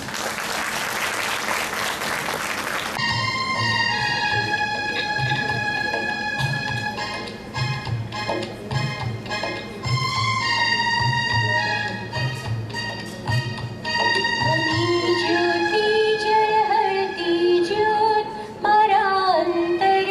જ્યોતિ જય હરતી જ્યોત મારા અંતર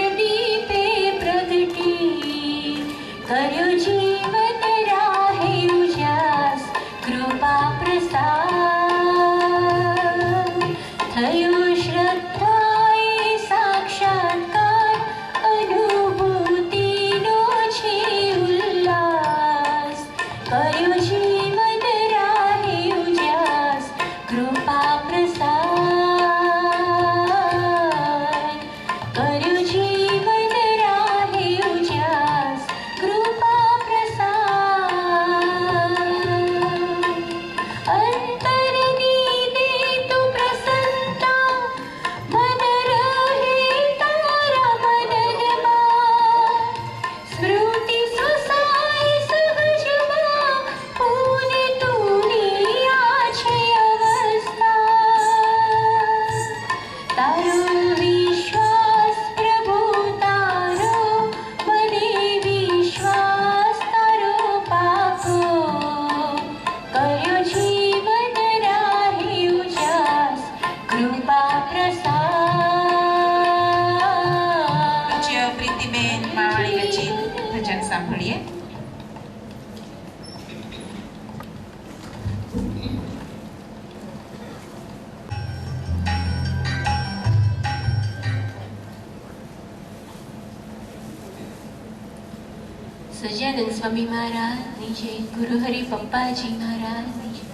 જનાર્દન સ્વામી મહારાજની જય, ગુરુ હરિ પપ્પાજી મહારાજની જય.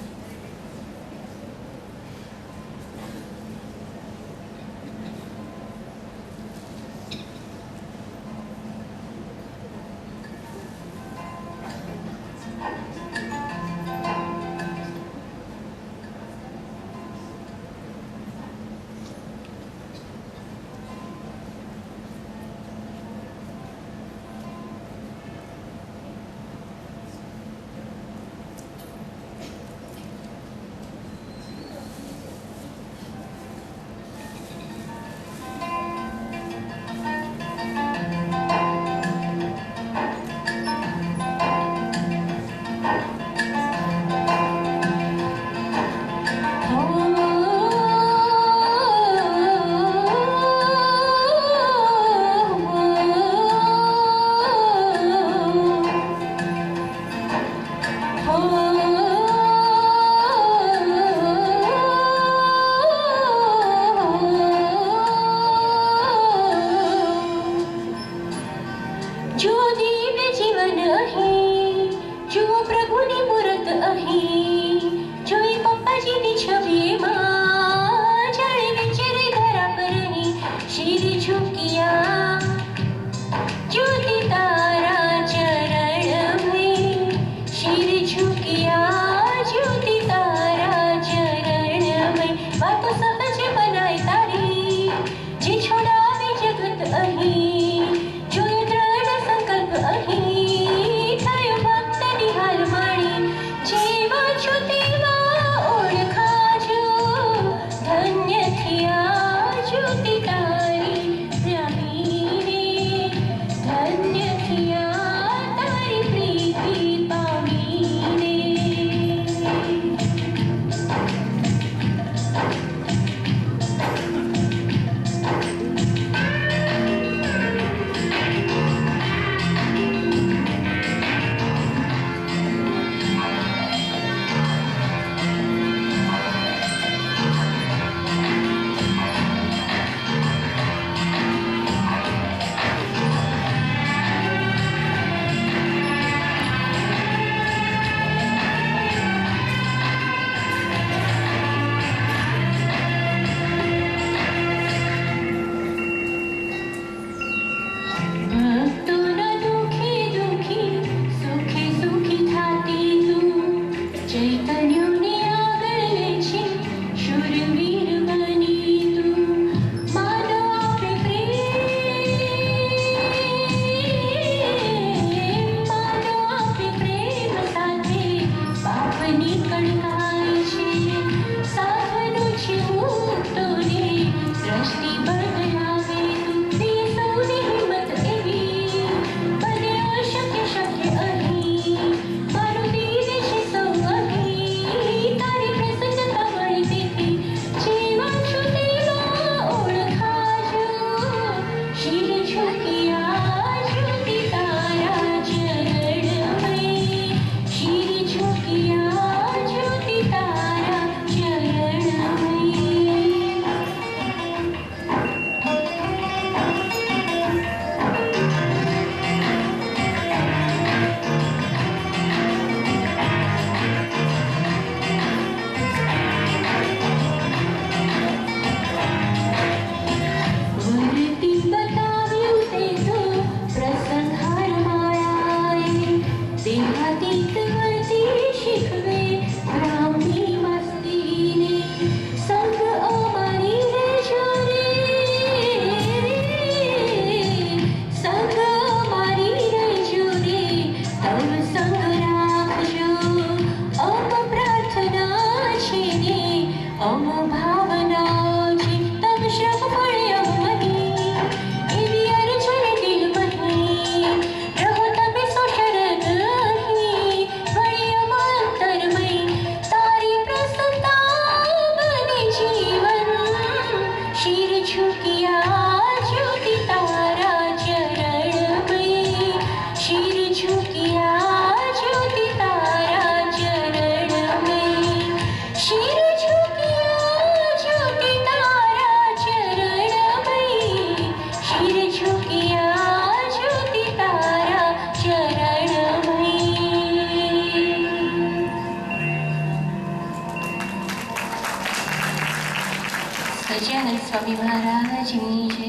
સચ્ચિદાનંદ સ્વામી મહારાજની જય.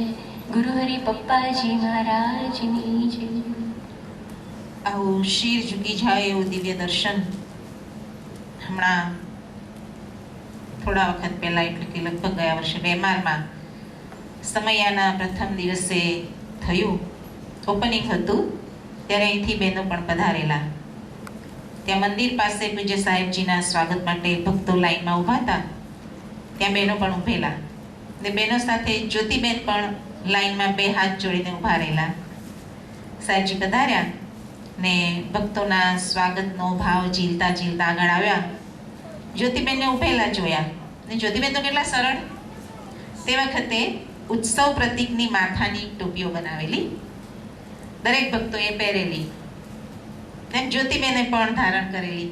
ગુરુહરિ પપ્પાજી મહારાજની જય. આવું શીર ઝૂકી જાય એવું દિવ્ય દર્શન હમણાં થોડા વખત પહેલાં એટલે કે લગભગ ગયા વર્ષે વેમારમાં સમયાના પ્રથમ દિવસે થયું. ઓપનિંગ હતું ત્યારે અહીંથી બહેનો પણ પધારેલા. ત્યાં મંદિર પાસે પૂજ્ય સાહેબજીના સ્વાગત માટે ભક્તો લાઈનમાં ઊભા હતા. ત્યાં બહેનો પણ ઊભેલા ને બહેનો સાથે જ્યોતિબેન પણ લાઈનમાં 2 હાથ જોડીને ઊભા રહેલા. સાહેબજી પધાર્યા ને ભક્તોના સ્વાગતનો ભાવ ઝીલતા ઝીલતા આગળ આવ્યા. જ્યોતિબેનને ઊભેલા જોયા ને જ્યોતિબેન તો કેટલા સરળ. તે વખતે ઉત્સવ પ્રતીકની માથાની ટોપીઓ બનાવેલી દરેક ભક્તોએ પહેરેલી, તેમ જ્યોતિબેને પણ ધારણ કરેલી.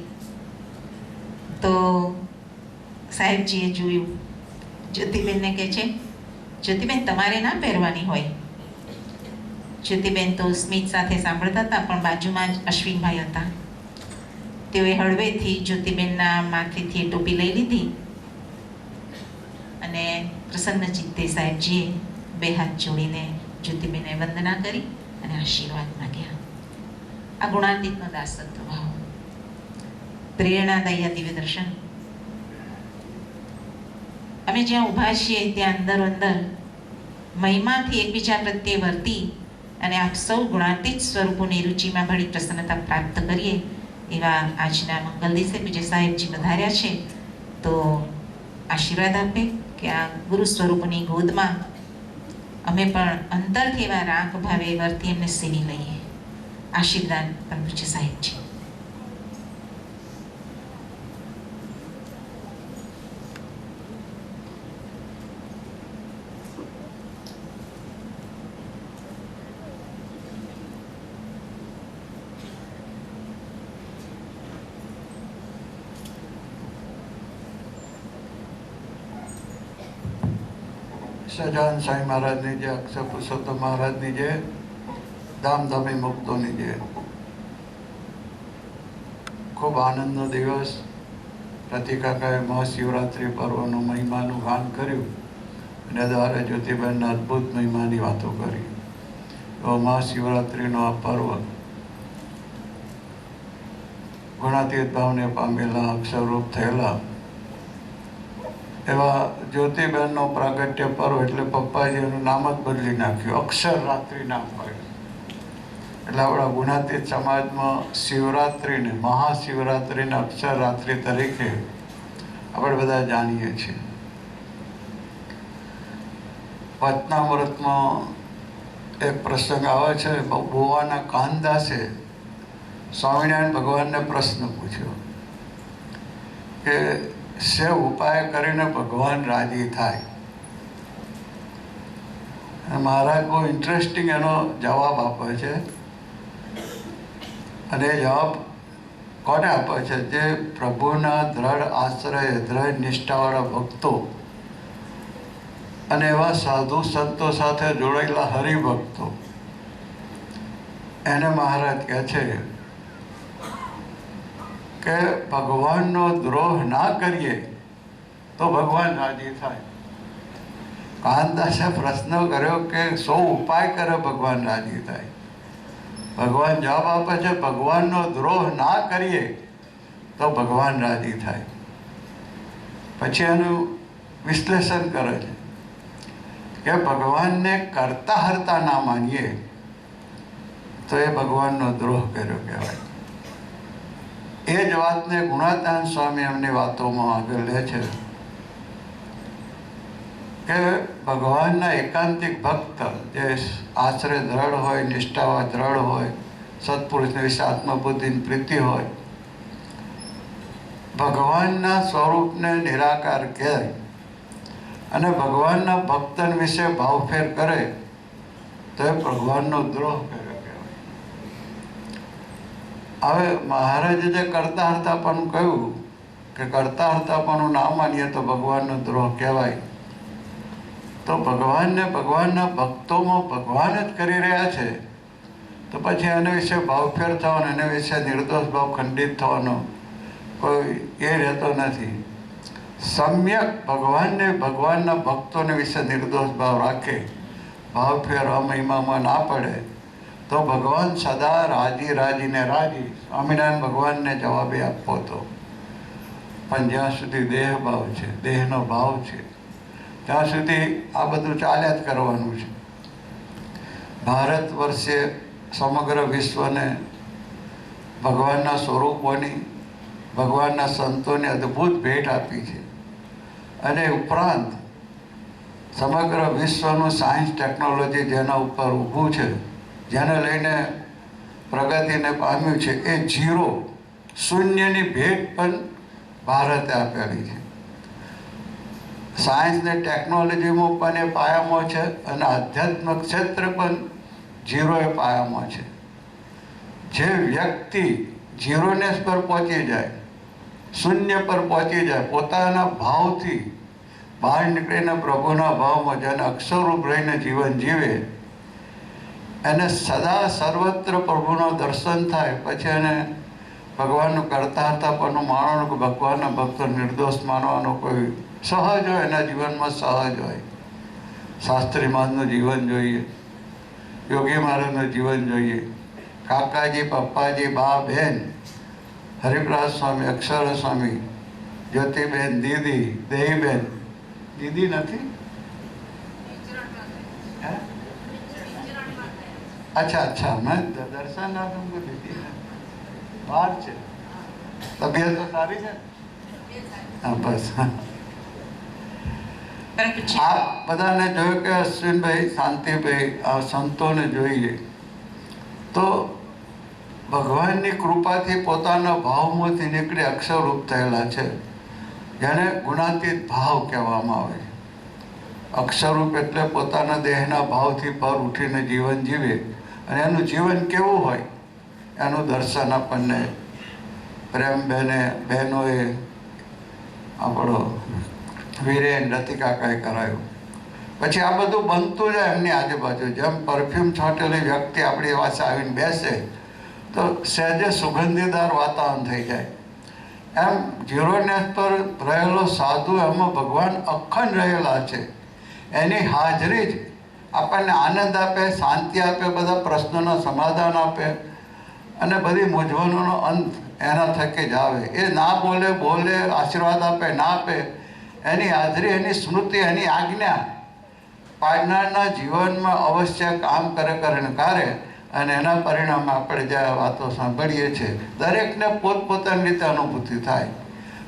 તો સાહેબજીએ જોયું, જ્યોતિબેનને કહે છે, જ્યોતિબેન તમારે ના પહેરવાની હોય. જ્યોતિબેન તો સ્મિત સાથે સાંભળતા હતા, પણ બાજુમાં જ અશ્વિનભાઈ હતા. તેઓએ હળવેથી જ્યોતિબેનના માથેથી એ ટોપી લઈ લીધી અને પ્રસન્ન ચિત્તે સાહેબજીએ 2 હાથ જોડીને જ્યોતિબેનને વંદના કરી અને આશીર્વાદ માંગ્યા. આ ગુણાતીતનો દાસત્વ ભાવ, પ્રેરણાદાયી દિવ્ય દર્શન. અમે જ્યાં ઊભા છીએ ત્યાં અંદરો અંદર મહિમાથી એકબીજા પ્રત્યે વર્તી અને આપ સૌ ગુણાતીત સ્વરૂપોની રુચિમાં ભળી પ્રસન્નતા પ્રાપ્ત કરીએ એવા આજના મંગલ દિવસે પૂજ્ય સાહેબજી પધાર્યા છે. તો આશીર્વાદ આપે કે આ ગુરુ સ્વરૂપની ગોદમાં અમે પણ અંતરથી એવા રાગ ભાવે વર્તી એમને સેવી લઈએ. આશીર્વાદ પરમ પૂજ્ય સાહેબજી. સજાન સાંઈ મહારાજની જય, અક્ષર પુરુષોત્તમ મહારાજની જય, ધામધમી મુક્તોની જય. ખૂબ આનંદનો દિવસ. પ્રતિકાકાએ મહાશિવરાત્રિ પર્વનો મહિમાનું ગાન કર્યું અને દ્વારે જ્યોતિબેનના અદ્ભુત મહિમાની વાતો કરી. તો મહાશિવરાત્રિનો આ પર્વ ગુણાતીત ભાવને પામેલા, અક્ષરરૂપ થયેલા એવા જ્યોતિબેનનો પ્રાગટ્ય પર્વ એટલે પપ્પાજીનું નામ જ બદલી નાખ્યું, અક્ષર રાત્રિ નામ પાડ્યું. એટલે આપણા ગુણાતીત સમાજમાં શિવરાત્રિને, મહાશિવરાત્રિને અક્ષર રાત્રિ તરીકે આપણે બધા જાણીએ છીએ. વચનામૃતમાં એક પ્રસંગ આવે છે. ગોવાના કાનદાસે સ્વામિનારાયણ ભગવાનને પ્રશ્ન પૂછ્યો કે સે ઉપાય કરીને ભગવાન રાજી થાય. મહારાજ બહુ ઇન્ટરેસ્ટિંગ એનો જવાબ આપે છે. અને એ જવાબ કોને આપે છે? જે પ્રભુના દ્રઢ આશ્રય, દ્રઢ નિષ્ઠાવાળા ભક્તો અને એવા સાધુ સંતો સાથે જોડાયેલા હરિભક્તો, એને મહારાજ કહે છે કે ભગવાનનો દ્રોહ ના કરીએ તો ભગવાન રાજી થાય. કાનદાસે પ્રશ્ન કર્યો કે સો ઉપાય કરે ભગવાન રાજી થાય. ભગવાન જવાબ આપે છે, ભગવાનનો દ્રોહ ના કરીએ તો ભગવાન રાજી થાય. પછી એનું વિશ્લેષણ કરે છે કે ભગવાનને કરતા હરતા ના માનીએ તો એ ભગવાનનો દ્રોહ કર્યો કહેવાય. એ જ વાતને ગુણાતાન સ્વામી એમની વાતોમાં આગળ લે છે કે ભગવાનના એકાંતિક ભક્ત જે આશ્રય દ્રઢ હોય, નિષ્ઠાવા દ્રઢ હોય, સત્પુરુષને વિશે આત્મબુદ્ધિની પ્રીતિ હોય, ભગવાનના સ્વરૂપને નિરાકાર કહે અને ભગવાનના ભક્તન વિશે ભાવફેર કરે તો એ ભગવાનનો દ્રોહ કર્યો કહેવાય. હવે મહારાજે જે કરતા હરતાપણું કહ્યું કે કરતા હરતાપણું ના માનીએ તો ભગવાનનો દ્રોહ કહેવાય, તો ભગવાનને ભગવાનના ભક્તોમાં ભગવાન જ કરી રહ્યા છે તો પછી એના વિશે ભાવફેર થવાનો, એના વિશે નિર્દોષ ભાવ ખંડિત થવાનો કોઈ એ રહેતો નથી. સમ્યક ભગવાનને, ભગવાનના ભક્તોને વિશે નિર્દોષ ભાવ રાખે, ભાવફેર અમહિમામાં ના પડે, તો ભગવાન સદા રાજી રાજીને રાજી. સ્વામિનારાયણ ભગવાનને જવાબે આપવો હતો. પણ જ્યાં સુધી દેહ ભાવ છે, દેહનો ભાવ છે, ત્યાં સુધી આ બધું ચાલ્યા જ કરવાનું છે. ભારત વર્ષે સમગ્ર વિશ્વને ભગવાનના સ્વરૂપોની, ભગવાનના સંતોની અદ્ભુત ભેટ આપી છે. અને ઉપરાંત સમગ્ર વિશ્વનું સાયન્સ ટેકનોલોજી જેના ઉપર ઊભું છે, જેને લઈને પ્રગતિને પામ્યું છે, એ ઝીરો, શૂન્યની ભેટ પણ ભારતે આપેલી છે. સાયન્સ ને ટેકનોલોજીમાં પણ એ પાયામાં છે, અને આધ્યાત્મ ક્ષેત્ર પણ ઝીરો એ પાયામાં છે. જે વ્યક્તિ ઝીરોનેસ પર પહોંચી જાય, શૂન્ય પર પહોંચી જાય, પોતાના ભાવથી બહાર નીકળીને પ્રભુના ભાવમાં જેને અક્ષરરૂપ રહીને જીવન જીવે, એને સદા સર્વત્ર પ્રભુનું દર્શન થાય. પછી એને ભગવાનનું કરતાર્થાપણું માનવાનું, કે ભગવાનના ભક્તો નિર્દોષ માનવાનો કોઈ સહજ હોય, એના જીવનમાં સહજ હોય. શાસ્ત્રી મહારાજનું જીવન જોઈએ, યોગી મહારાજનું જીવન જોઈએ, કાકાજી, પપ્પાજી, બા, બહેન, હરિપ્રસાદ સ્વામી, અક્ષર સ્વામી, જ્યોતિબેન, દીદી, દેહીબેન, દીદી નથી, अच्छा मैं दर्शन ना तुमको दीदी है बाहर છે, તબિયત તો સારી છે? હા, બસ. આ બધાને જોયું કે અશ્વિનભાઈ, શાંતિભાઈ, આ સંતોને જોઈએ તો ભગવાનની કૃપાથી પોતાના ભાવમાંથી નીકળી અક્ષરરૂપ થયેલા છે, જેને ગુણાતીત ભાવ કહેવામાં આવે છે. અક્ષરરૂપ એટલે પોતાના દેહના ભાવથી પર ઉઠીને જીવન જીવે, અને એનું જીવન કેવું હોય એનું દર્શન આપણને બહેનોએ, આપણો વીરેન, રતિકાકાએ કરાયું. પછી આ બધું બનતું જાય એમની આજુબાજુ. જેમ પરફ્યુમ છાંટેલી વ્યક્તિ આપણી પાસે આવીને બેસે તો સહેજે સુગંધીદાર વાતાવરણ થઈ જાય. એમ ઝીરોનેસ પર રહેલો સાધુ, એમાં ભગવાન અખંડ રહેલા છે. એની હાજરી જ આપણને આનંદ આપે, શાંતિ આપે, બધા પ્રશ્નોના સમાધાન આપે, અને બધી મૂંઝવણોનો અંત એના થકી જ આવે. એ ના બોલે, આશીર્વાદ આપે, ના આપે, એની હાજરી, એની સ્મૃતિ, એની આજ્ઞા પાડનારના જીવનમાં અવશ્ય કામ કરે. અને એના પરિણામે આપણે જે વાતો સાંભળીએ છીએ, દરેકને પોતપોતાની રીતે અનુભૂતિ થાય.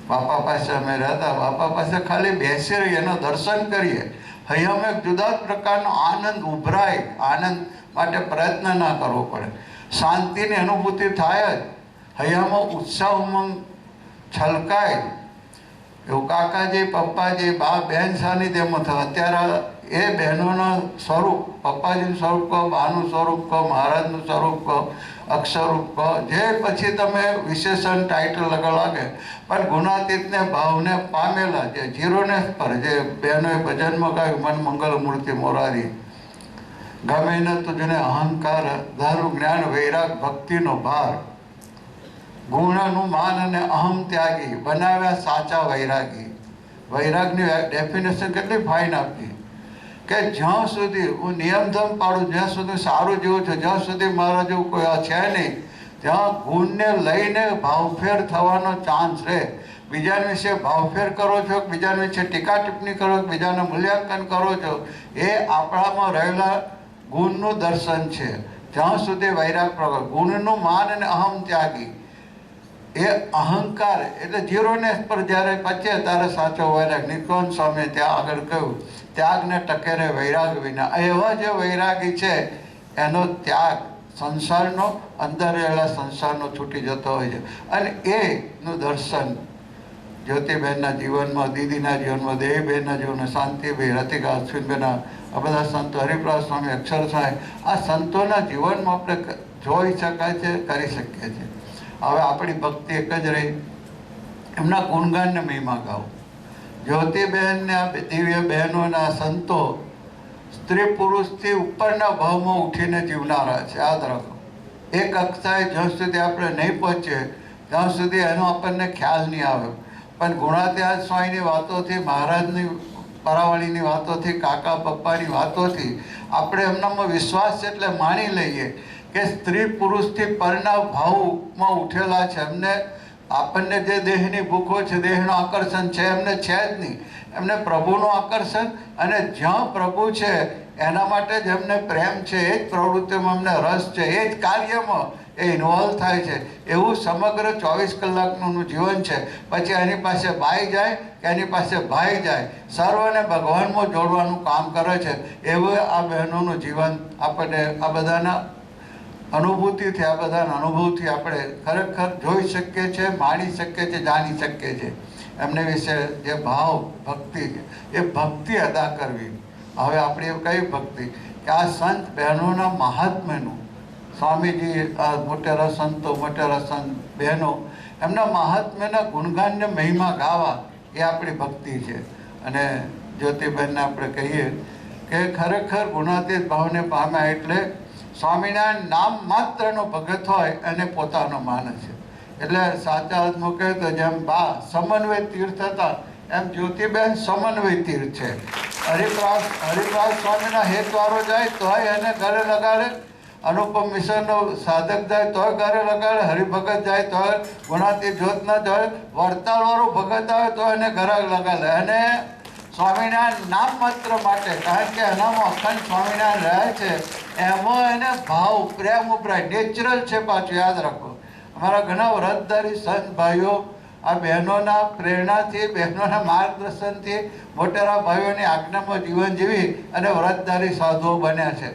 બાપા પાસે અમે રહેતા, બાપા પાસે ખાલી બેસી રહીએ, એનું દર્શન કરીએ, હૈયામાં એક જુદા જ પ્રકારનો આનંદ ઉભરાય. આનંદ માટે પ્રયત્ન ના કરવો પડે, શાંતિની અનુભૂતિ થાય જ, હૈયામાં ઉત્સાહ, ઉમંગ છલકાય. એવું કાકાજી, પપ્પાજી, બા, બહેન સાનિધ્યમાં થયું. અત્યારે એ બહેનોના સ્વરૂપ, પપ્પાજીનું સ્વરૂપ કહો, બાનું સ્વરૂપ કહો, મહારાજનું સ્વરૂપ કહો, અક્ષરરૂપ કહો, જે પછી તમે વિશેષણ ટાઇટલ લાગે, પણ ગુણાતીતને ભાવને પામેલા, જે ઝીરોનેસ પર, જે બહેનોએ ભજનમાં ગાયું, મન મંગલ મૂર્તિ મોરારી, ગમે ન તુજને અહંકાર, ધર્મ, જ્ઞાન, વૈરાગ, ભક્તિનો ભાર, ગુણનું માન અને અહમ ત્યાગી, બનાવ્યા સાચા વૈરાગી. વૈરાગની ડેફિનેશન કેટલી ફાઇન આપી કે જ્યાં સુધી હું નિયમધમ પાડું, જ્યાં સુધી સારું જેવું છે, જ્યાં સુધી મારા જેવું કોઈ છે નહીં, ત્યાં ગુણને લઈને ભાવફેર થવાનો ચાન્સ રહે. બીજાને વિશે ભાવફેર કરો છો, બીજાને વિશે ટીકા ટિપ્પણી કરો, બીજાને મૂલ્યાંકન કરો છો, એ આપણામાં રહેલા ગુણનું દર્શન છે. જ્યાં સુધી વૈરાગ પ્રગટ, ગુણનું માન અને અહમ ત્યાગી, એ અહંકાર એટલે ઝીરોનેસ પર જ્યારે પચે ત્યારે સાચો વૈરાગ. નિકુંજ સ્વામીએ ત્યાં આગળ કહ્યું, ત્યાગને ટકેરે વૈરાગ વિના. એવા જે વૈરાગી છે એનો ત્યાગ સંસારનો, અંદર રહેલા સંસારનો છૂટી જતો હોય છે. અને એનું દર્શન જ્યોતિબેનના જીવનમાં, દીદીના જીવનમાં, દેવીબેનના જીવનમાં, શાંતિભાઈ, રતિકા, અશ્વિનબેનના, આ બધા સંતો, હરિપ્રસાદ સ્વામી, અક્ષર સાહેબ, આ સંતોના જીવનમાં આપણે જોઈ શકાય છે, કરી શકીએ છીએ. હવે આપણી ભક્તિ એક જ રહી, એમના ગુણગાનને મહિમા ગાઓ. જ્યોતિબેનને આ દિવ્ય બહેનોના સંતો સ્ત્રી પુરુષથી ઉપરના ભાવમાં ઉઠીને જીવનારા છે. યાદ રાખો, એક કક્ષાએ જ્યાં સુધી આપણે નહીં પહોંચીએ ત્યાં સુધી એનો આપણને ખ્યાલ નહીં આવે. પણ ગુણાત્યાગ સ્વામીની વાતોથી, મહારાજની પરાવાળીની વાતોથી, કાકા પપ્પાની વાતોથી આપણે એમનામાં વિશ્વાસ છે એટલે માની લઈએ કે સ્ત્રી પુરુષથી પરિણામ ભાવમાં ઉઠેલા છે. એમને આપણને જે દેહની ભૂખો છે, દેહનું આકર્ષણ છે, એમને છે જ નહીં. એમને પ્રભુનું આકર્ષણ, અને જ્યાં પ્રભુ છે એના માટે જ એમને પ્રેમ છે, એ જ પ્રવૃત્તિમાં એમને રસ છે, એ જ કાર્યમાં એ ઇન્વોલ્વ થાય છે. એવું સમગ્ર 24 કલાકનું જીવન છે. પછી એની પાસે બાઈ જાય કે એની પાસે ભાઈ જાય, સર્વને ભગવાનમાં જોડવાનું કામ કરે છે. એવું આ બહેનોનું જીવન આપણને આ બધાના અનુભૂતિથી, આ બધાના અનુભવથી આપણે ખરેખર જોઈ શકીએ છીએ, માણી શકીએ છીએ, જાણી શકીએ છીએ. એમને વિશે જે ભાવ ભક્તિ છે એ ભક્તિ અદા કરવી. હવે આપણી કઈ ભક્તિ કે આ સંત બહેનોના મહાત્મ્યનું, સ્વામીજી આ મોટેરા સંતો, મોટેરા સંત બહેનો, એમના મહાત્મ્યના ગુણગાનને મહિમા ગાવા એ આપણી ભક્તિ છે. અને જ્યોતિબેનને આપણે કહીએ કે ખરેખર ગુણાતીત ભાવને પામ્યા એટલે સ્વામિનારાયણ નામ માત્રનો ભગત હોય અને પોતાનો માનસ છે. એટલે સાચા અર્થમાં કહે તો જેમ બા સમન્વય તીર્થ હતા, એમ જ્યોતિબેન સમન્વય તીર્થ છે. હરિપ્રાસ સ્વામીના હેતવારો જાય તોય એને ઘરે લગાડે, અનુપમ મિશ્રનો સાધક જાય તોય ઘરે લગાડે, હરિભગત જાય તોય, ગુણાતીત જ્યોતના જાય, વડતાલવાળો ભગત આવે તો એને ઘરે લગાડે. અને સ્વામિનારાયણ નામ માત્ર માટે, કારણ કે એનામાં અખંડ સ્વામિનારાયણ રહે છે, એમાં એને ભાવ પ્રેમ ઉપરાય નેચરલ છે. પાછું યાદ રાખો, અમારા ઘણા વ્રતધારી સંત ભાઈઓ આ બહેનોના પ્રેરણાથી, બહેનોના માર્ગદર્શનથી, મોટેરા ભાઈઓની આજ્ઞામાં જીવન જીવી અને વ્રતધારી સાધુઓ બન્યા છે.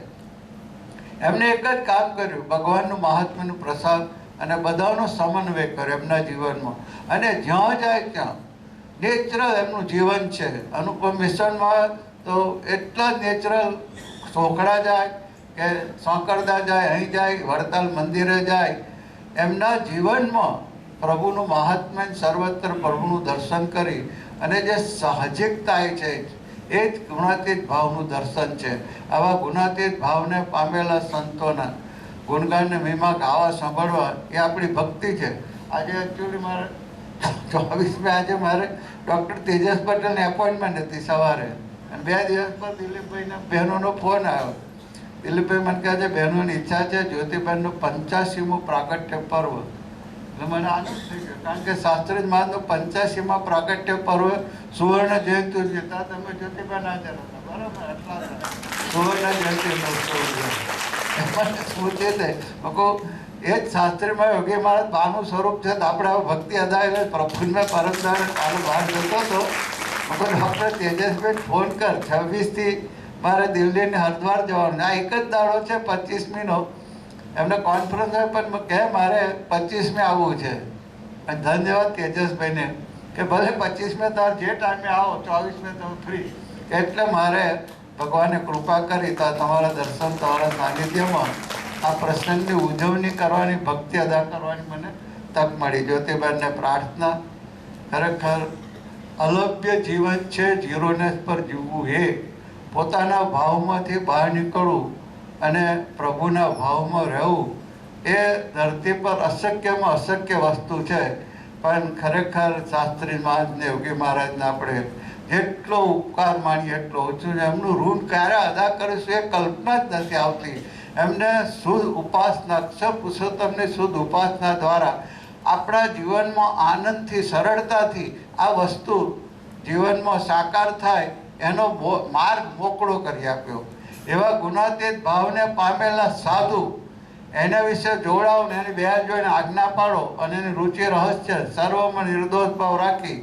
એમને એક જ કામ કર્યું, ભગવાનનું મહાત્મ્યનું પ્રસાદ અને બધાનો સમન્વય કર્યો એમના જીવનમાં. અને જ્યાં જાય ત્યાં નેચરલ એમનું જીવન છે. અનુપમ મિશનમાં તો એટલા જ નેચરલ, સોખડા જાય કે સોંકરદા જાય, અહીં જાય, વડતાલ મંદિરે જાય, એમના જીવનમાં પ્રભુનું મહાત્મ્ય, સર્વત્ર પ્રભુનું દર્શન કરી અને જે સાહજિકતા છે એ જ ગુણાતીત ભાવનું દર્શન છે. આવા ગુણાતીત ભાવને પામેલા સંતોના ગુણગાનને મહિમા ગાવા સાંભળવા એ આપણી ભક્તિ છે. આજે એકચ્યુઅલી મારે 24 આજે મારે ડૉક્ટર તેજસ પટેલની એપોઇન્ટમેન્ટ હતી સવારે, અને 2 દિવસ પર દિલીપભાઈના બહેનોનો ફોન આવ્યો. દિલીપભાઈ મને કહે છે બહેનોની ઈચ્છા છે જ્યોતિબેનનું 85મું પ્રાગટ્ય પર્વ. એટલે મને આનંદ થઈ ગયો, કારણ કે શાસ્ત્રી મહારાજનું 85માં પ્રાગટ્ય પર્વ સુવર્ણ જયંતિ હતા. તમે જ્યોતિબેન હાજર હતા, બરાબર? એટલા સુવર્ણ જયંતિ સ્મૃતિ થઈ. એ જ શાસ્ત્રીમાં યોગી મહારાજ બાનું સ્વરૂપ છે. તો આપણે હવે ભક્તિ અદાય પ્રફુલ્લમાં પરમદાર કાલે બહાર જતો હતો. ડૉક્ટર તેજસભાઈ ફોન કર, 26થી મારે દિલ્હીને હરિદ્વાર જવાનું, આ એક જ દાડો છે 25મીનો, એમને કોન્ફરન્સ હોય પણ કહે મારે 25મી આવવું છે. અને ધન્યવાદ તેજસભાઈને કે ભલે 25મી તાર જે ટાઈમે આવો, 24મી તમે ફ્રી. એટલે મારે ભગવાને કૃપા કરી તો તમારા દર્શન, તમારા સાનિધ્યમાં આ પ્રસંગની ઉજવણી કરવાની, ભક્તિ અદા કરવાની મને તક મળી. જ્યોતિબેનને પ્રાર્થના, ખરેખર અલભ્ય જીવન છે, ઝીરોનેસ પર જીવવું, એ પોતાના ભાવમાંથી બહાર નીકળવું અને પ્રભુના ભાવમાં રહેવું એ ધરતી પર અશક્યમાં અશક્ય વસ્તુ છે. પણ ખરેખર શાસ્ત્રી મહારાજને, યોગી મહારાજને આપણે જેટલો ઉપકાર માણીએ એટલો ઓછું છે. એમનું ઋણ ક્યારે અદા કરીશું એ કલ્પના જ નથી આવતી. એમને શુદ્ધ ઉપાસના, અક્ષર પુરુષોત્તમની શુદ્ધ ઉપાસના દ્વારા આપણા જીવનમાં આનંદથી, સરળતાથી આ વસ્તુ જીવનમાં સાકાર થાય એનો માર્ગ મોકળો કરી આપ્યો. એવા ગુણાતીત ભાવને પામેલા સાધુ, એના વિશે જોડાઓ ને એની બેન જોઈને આજ્ઞા પાડો અને એની રુચિ રહસ્ય સર્વમાં નિર્દોષ ભાવ રાખી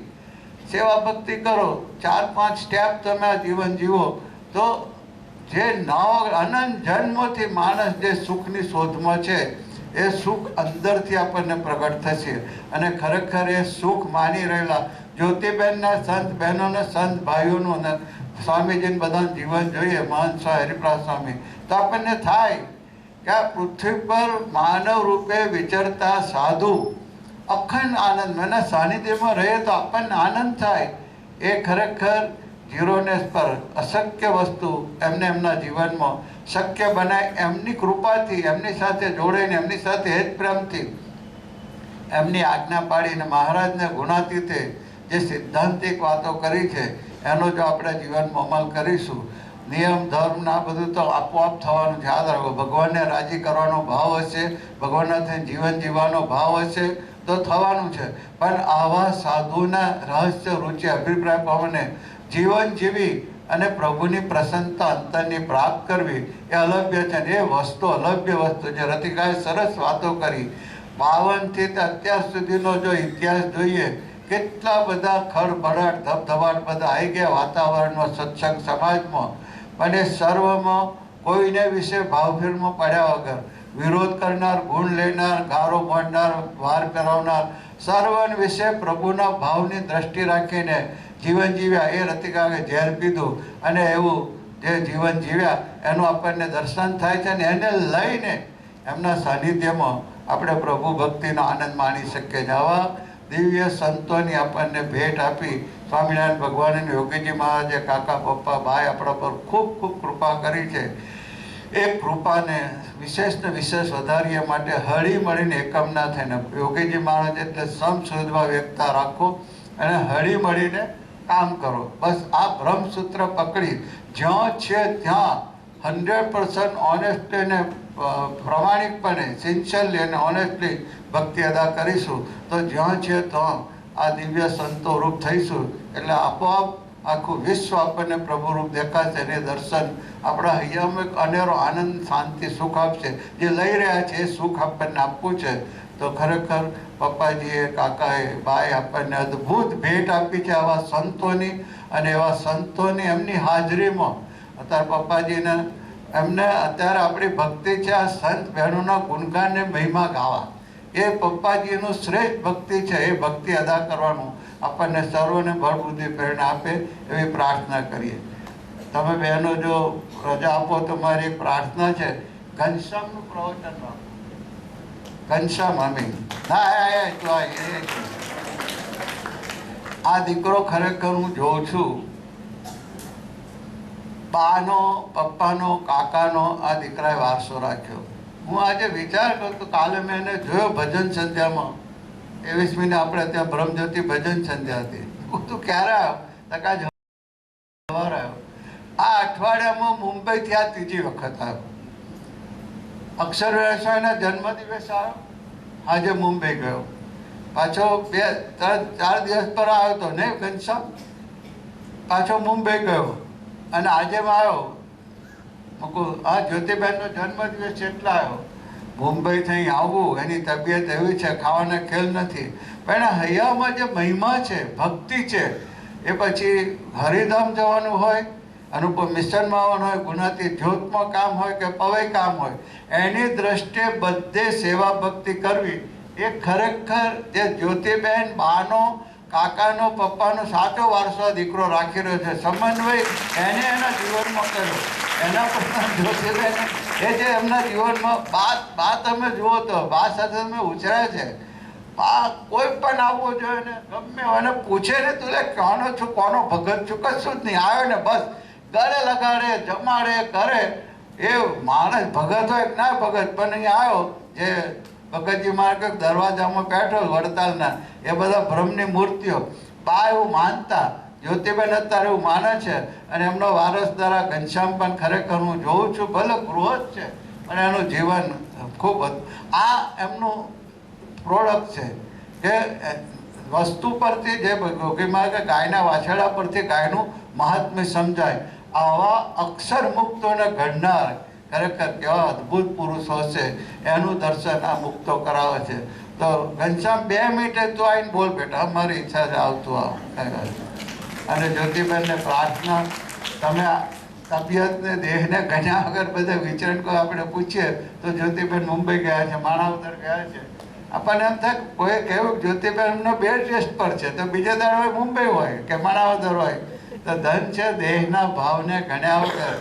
સેવા ભક્તિ કરો. 4-5 સ્ટેપ તમે આ જીવન જીવો તો જે નવ અનંત જન્મોથી માણસ જે સુખની શોધમાં છે એ સુખ અંદરથી આપણને પ્રગટ થશે. અને ખરેખર એ સુખ માની રહેલા જ્યોતિબેનના સંત બહેનોને, સંત ભાઈઓનું અને સ્વામીજીને બધાનું જીવન જોઈએ, મહંત સ્વામી હરિપ્રાસ સ્વામી, તો આપણને થાય કે આ પૃથ્વી પર માનવ રૂપે વિચરતા સાધુ અખંડ આનંદ, એના સાનિધ્યમાં રહીએ તો આપણને આનંદ થાય. એ ખરેખર ઝીરોનેસ પર અશક્ય વસ્તુ એમને એમના જીવનમાં શક્ય બનાય. એમની કૃપાથી, એમની સાથે જોડાઈને, એમની સાથે હેત પ્રેમથી, એમની આજ્ઞા પાડીને મહારાજને ગુણાતીતે જે સિદ્ધાંતિક વાતો કરી છે એનો જો આપણે જીવનમાં અમલ કરીશું, નિયમ ધર્મ ના બધું તો આપોઆપ થવાનું છે. યાદ રાખો, ભગવાનને રાજી કરવાનો ભાવ હશે, ભગવાનના જીવન જીવવાનો ભાવ હશે તો થવાનું છે. પણ આવા સાધુના રહસ્ય રૂચિ અભિપ્રાય પ્રમાણે જીવન જીવી અને પ્રભુની પ્રસન્નતા અંતરની પ્રાપ્ત કરવી એ અલભ્ય છે. એ વસ્તુ અલભ્ય વસ્તુ છે. રતિકાએ સરસ વાતો કરી. 52 અત્યાર સુધીનો જો ઇતિહાસ જોઈએ, કેટલા બધા ખળભળાટ ધબધબાટ બધા આવી ગયા વાતાવરણમાં, સત્સંગ સમાજમાં, પણ એ સર્વમાં કોઈને વિશે ભાવફેરમાં પડ્યા વગર વિરોધ કરનાર, ગુણ લેનાર, ગારો મોડનાર, વાર કરાવનાર, સર્વન વિશે પ્રભુના ભાવની દ્રષ્ટિ રાખીને જીવન જીવ્યા. એ રતિકાએ ઝેર પીધું અને એવું જે જીવન જીવ્યા એનું આપણને દર્શન થાય છે. અને એને લઈને એમના સાનિધ્યમાં આપણે પ્રભુ ભક્તિનો આનંદ માણી શકીએ છીએ. આવા દિવ્ય સંતોની આપણને ભેટ આપી સ્વામિનારાયણ ભગવાન અને યોગીજી મહારાજે, કાકા, પપ્પા, ભાઈ આપણા પર ખૂબ ખૂબ કૃપા કરી છે. એ કૃપાને વિશેષ ને વિશેષ વધારીએ માટે હળી મળીને એકમ ના થઈને, યોગીજી મહારાજ એટલે સમશુદ્ધમાં વ્યક્તા રાખો અને હળી મળીને કામ કરો. બસ આ બ્રહ્મસૂત્ર પકડી જ્યાં છે ત્યાં 100% ઓનેસ્ટલી અને પ્રમાણિકપણે, સિન્સિયરલી અને ઓનેસ્ટલી ભક્તિ અદા કરીશું તો જ્યાં છે ત્યાં આ દિવ્ય સંતો રૂપ થઈશું. એટલે આપોઆપ આખું વિશ્વ આપણને પ્રભુ રૂપ દેખાશે. એને દર્શન આપણા હૈયામાં એક અનેરો આનંદ, શાંતિ, સુખ આપશે. જે લઈ રહ્યા છે એ સુખ આપણને આપવું છે. તો ખરેખર પપ્પાજીએ, કાકાએ, બાએ આપણને અદ્ભુત ભેટ આપી છે આવા સંતોની. અને એવા સંતોની એમની હાજરીમાં અત્યારે પપ્પાજીને એમને અત્યારે આપણી ભક્તિ છે આ સંત બહેનોના ગુણગાનને મહિમા ગાવા. એ પપ્પાજીનું શ્રેષ્ઠ ભક્તિ છે. એ ભક્તિ અદા કરવાનું આપણને સર્વને બળબુદ્ધિ પ્રેરણા આપે એવી પ્રાર્થના કરીએ. તમે બહેનો જો રજા આપો તો મારી એક પ્રાર્થના છે, ઘનશ્યામનું પ્રવચન આપો. ઘનશ્યામ અમી આ દીકરો ખરેખર હું જોઉં છું, બાનો, પપ્પાનો, કાકાનો આ દીકરાએ વારસો રાખ્યો. હું આજે વિચાર કરતો, કાલે મેં એને જોયો ભજન સંધ્યામાં. 21મીને આપણે ત્યાં બ્રહ્મજ્યોતિ ભજન સંધ્યા હતી. તું ક્યારે આવ્યો? તકા સવાર આવ્યો. આ અઠવાડિયામાં મુંબઈથી આ ત્રીજી વખત આવ્યો. અક્ષર વ્યવસાયના જન્મદિવસ આવ્યો, આજે મુંબઈ ગયો, પાછો 2-4 દિવસ પર આવ્યો હતો ને ઘનશ્યામ, પાછો મુંબઈ ગયો અને આજે આવ્યો. આ જ્યોતિબેનનો જન્મદિવસ એટલા આવ્યો. મુંબઈથી અહીં આવવું, એની તબિયત એવી છે, ખાવાના ખેલ નથી, પણ હૈયામાં જે મહિમા છે, ભક્તિ છે, એ પછી હરિધામ જવાનું હોય, અનુપમ મિશનમાં આવવાનું હોય, ગુનાતી જ્યોતમાં કામ હોય કે પવઈ કામ હોય, એની દ્રષ્ટિએ બધે સેવા ભક્તિ કરવી એ ખરેખર જે જ્યોતિબેન, બાનો, કાકાનો, પપ્પાનો સાચો વારસો દીકરો રાખી રહ્યો છે. સમન્વય એને એના જીવનમાં કર્યો. એના પર જ્યોતિબેન એ જે એમના જીવનમાં બા તમે જુઓ તો બા સાથે તમે ઉછર્યા છે. બા કોઈ પણ આવવો જોઈએ ને, ગમે એને પૂછે ને, તું કોનો છું, કોનો ભગત છું, કશું જ નહીં, આવ્યો ને બસ ગળે લગાડે, જમાડે, કરે. એ માણસ ભગત હોય ના ભગત, પણ અહીંયા આવ્યો જે ભગતજી માર્ગ દરવાજામાં બેઠો વડતાલના, એ બધા બ્રહ્મની મૂર્તિઓ. બા એવું માનતા, જ્યોતિબેન અત્યારે એવું માને છે. અને એમનો વારસદાર ઘનશ્યામ પણ ખરેખર હું જોઉં છું, ભલે ગૃહ જ છે પણ એનું જીવન ખૂબ, આ એમનું પ્રોડક્ટ છે કે વસ્તુ પરથી જે યોગીમાં કે ગાયના વાછરડા પરથી ગાયનું મહાત્મ્ય સમજાય. આવા અક્ષર મુક્તોને ઘડનાર ખરેખર કેવા અદ્ભુત પુરુષો છે, એનું દર્શન આ મુક્તો કરાવે છે. તો ઘનશ્યામ 2 મિનિટે તો આવીને બોલ બેટા, અમારી ઈચ્છા છે આવતું આવ. અને જ્યોતિબેનને પ્રાર્થના, તમે તબિયતને, દેહને ગણ્યા વગર બધા વિચરણ કોઈ આપણે પૂછીએ તો જ્યોતિબેન મુંબઈ ગયા છે, માણાવદર ગયા છે. આપણને એમ થાય કોઈ કહેવું જ્યોતિબેન એમનો બેડ રેસ્ટ પર છે, તો બીજા દાડે હોય મુંબઈ હોય કે માણાવદર હોય. તો ધન છે દેહના ભાવને ગણ્યા વગર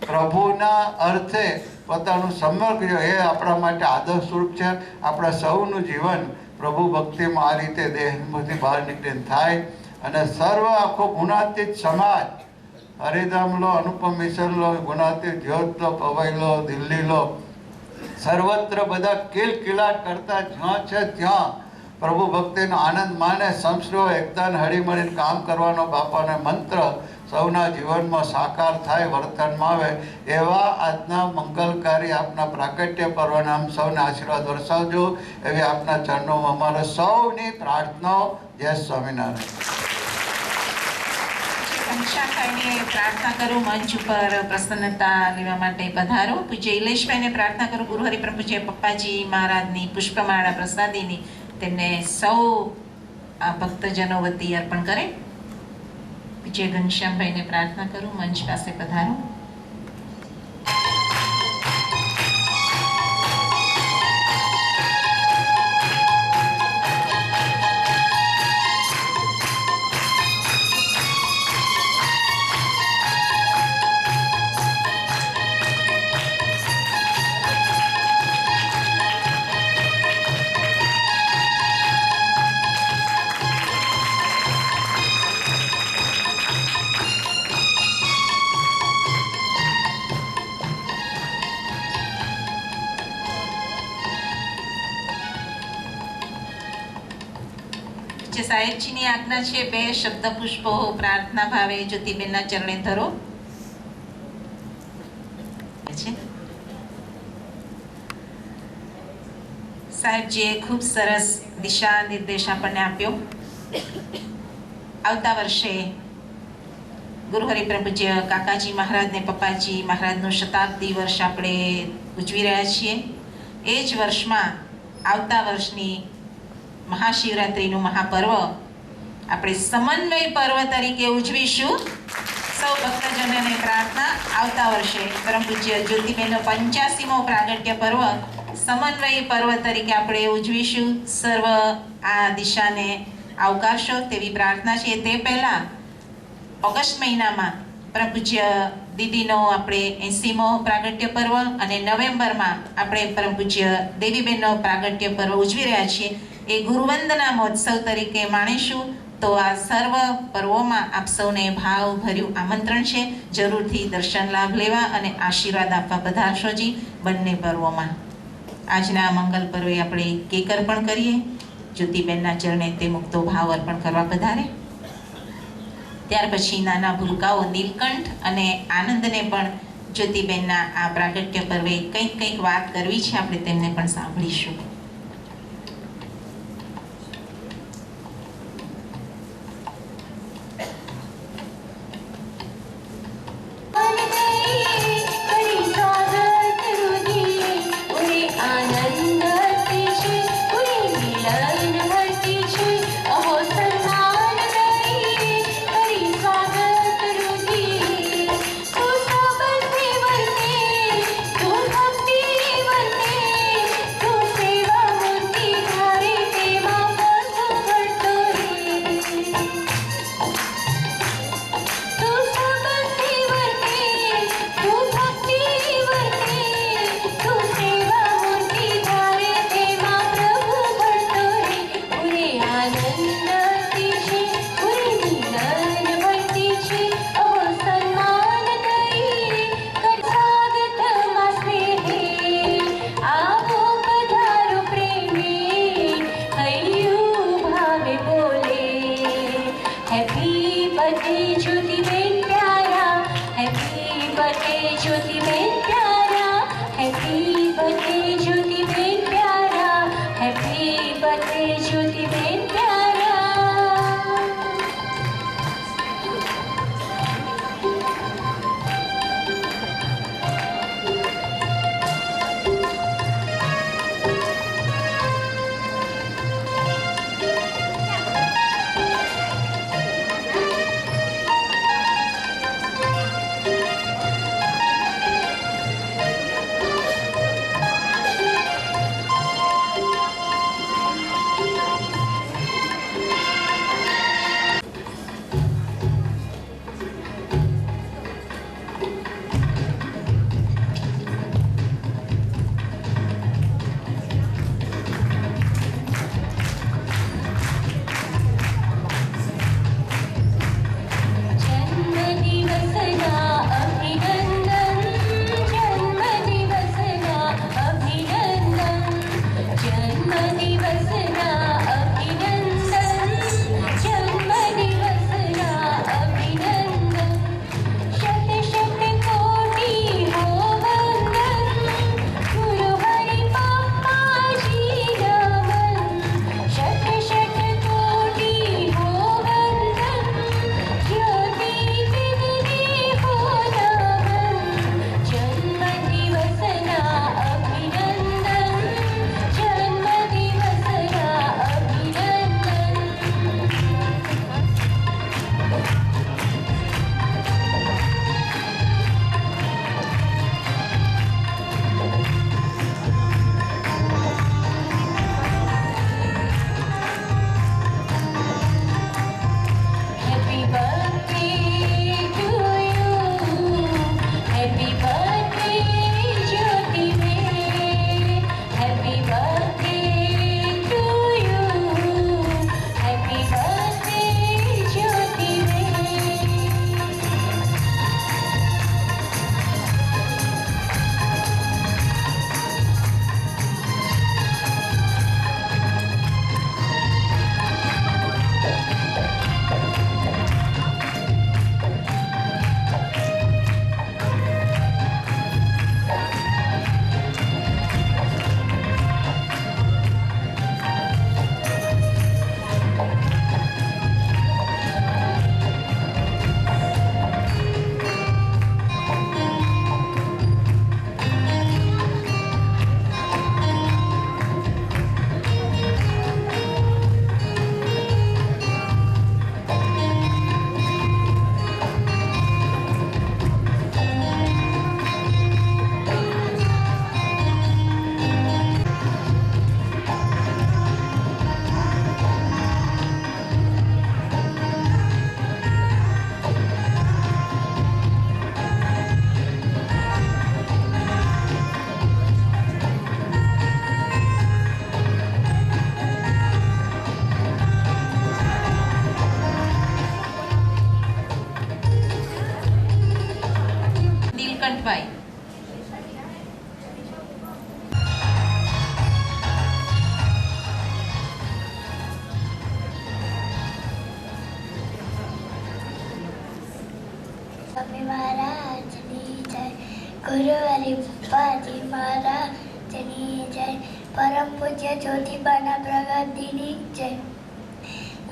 પ્રભુના અર્થે પોતાનું સમર્પણ, એ આપણા માટે આદર્શ સ્વરૂપ છે. આપણા સૌનું જીવન પ્રભુ ભક્તિમાં આ રીતે દેહમાંથી બહાર નીકળીને થાય. અને સર્વ આખો ગુણાતીત સમાજ, હરિધામ લો, અનુપમ મિશન લો, ગુણાતીત જ્યોત લો, પવઈ લો, દિલ્હી લો, સર્વત્ર બધા કિલકિલાટ કરતા જ્યાં છે ત્યાં પ્રભુ ભક્તિનો આનંદ માને, સંસ્કૃતો એકતા હળીમળીને કામ કરવાનો બાપાને મંત્ર સૌના જીવનમાં સાકાર થાય, વર્તનમાં આવે એવા આજના મંગલકારી આપના પ્રાકટ્ય પર્વના આમ સૌને આશીર્વાદ વરસાવજો એવી આપના ચરણોમાં અમારે સૌની પ્રાર્થનાઓ. જય સ્વામિનારાયણ. ઘનશ્યામભાઈને પ્રાર્થના કરું મંચ ઉપર પ્રસન્નતા લેવા માટે પધારો. પૂજ્ય ઇલેશભાઈને પ્રાર્થના કરું ગુરુહરિ પરમ પૂજ્ય પપ્પાજી મહારાજની પુષ્પમાળા પ્રસાદીની તેમને સૌ આ ભક્તજનો વતી અર્પણ કરે. પૂજ્ય ઘનશ્યામભાઈને પ્રાર્થના કરું મંચ પાસે પધારો. સાહેબજીની આજ્ઞા છે 2 શબ્દ પુષ્પો પ્રાર્થના ભાવે જ્યોતિબેનના ચરણે ધરો. સાહેબજીએ ખૂબ સરસ દિશા નિર્દેશ આપણને આપ્યો. આવતા વર્ષે ગુરુહરિ પરમ પૂજ્ય કાકાજી મહારાજ ને પપ્પાજી મહારાજનું શતાબ્દી વર્ષ આપણે ઉજવી રહ્યા છીએ. એ જ વર્ષમાં આવતા વર્ષની મહાશિવરાત્રિનું મહાપર્વ આપણે સમન્વય પર્વ તરીકે ઉજવીશું. સૌ ભક્તજનોને પ્રાર્થના, આવતા વર્ષે પરમ પૂજ્ય જ્યોતિબેનનો 85મો પ્રાગટ્ય પર્વ સમન્વય પર્વ તરીકે આપણે ઉજવીશું. સર્વ આ દિશાને આવકારશો તેવી પ્રાર્થના છે. તે પહેલાં ઓગસ્ટ મહિનામાં પરમ પૂજ્ય દીદીનો આપણે 80મો પ્રાગટ્ય પર્વ અને નવેમ્બરમાં આપણે પરમ પૂજ્ય દેવીબેનનો પ્રાગટ્ય પર્વ ઉજવી રહ્યા છીએ. એ ગુરુવંદના મહોત્સવ તરીકે માણીશું. તો આ સર્વ પર્વોમાં આપ સૌને ભાવભર્યું આમંત્રણ છે. જરૂરથી દર્શન લાભ લેવા અને આશીર્વાદ આપવા પધારશોજી બંને પર્વોમાં. આજના મંગલ પર્વે આપણે કેક અર્પણ કરીએ. જ્યોતિબેનના ચરણે તે મુક્તો ભાવ અર્પણ કરવા પધારે. ત્યાર પછી નાના ભૂલકાઓ નીલકંઠ અને આનંદને પણ જ્યોતિબેનના આ પ્રાગટ્ય પર્વે કંઈક વાત કરવી છે, આપણે તેમને પણ સાંભળીશું. तो રાજુભાઈ. સ્વામી મહારાજની જય, ગુરુ હરિપપ્પાજી મહારાજની જય, પરમ પૂજ્ય જ્યોતિબાના પ્રગતિની જય.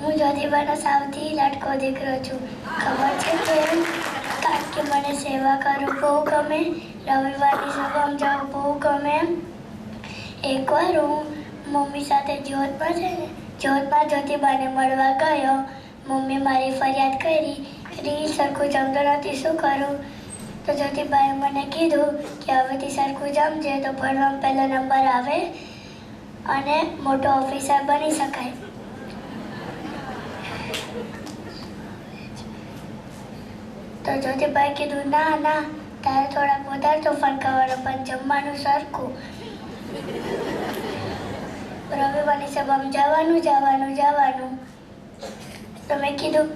હું જ્યોતિબાનો સૌથી લટકો દીકરો છું. ખબર છે કેમ? કારણ કે મને સેવા કરવું બહુ ગમે, રવિવારની સભામાં જવું બહુ ગમે. એકવાર હું મમ્મી સાથે જ્યોતમાં જ્યોતિબાને મળવા ગયો. મમ્મી મારી ફરિયાદ કરી, રીલ સરખું જમતો નથી, શું કરું? તો જ્યોતિબાએ મને કીધું કે હવેથી સરખું જમજે તો ભણવામાં પહેલો નંબર આવે અને મોટો ઓફિસર બની શકાય. તો જ્યોતિબાએ કીધું ના ના, તારે થોડાક વધારે તોફાન કરવાનું પણ જમવાનું સરખું. રવિવારની સભામાં જવાનું. તો મેં કીધું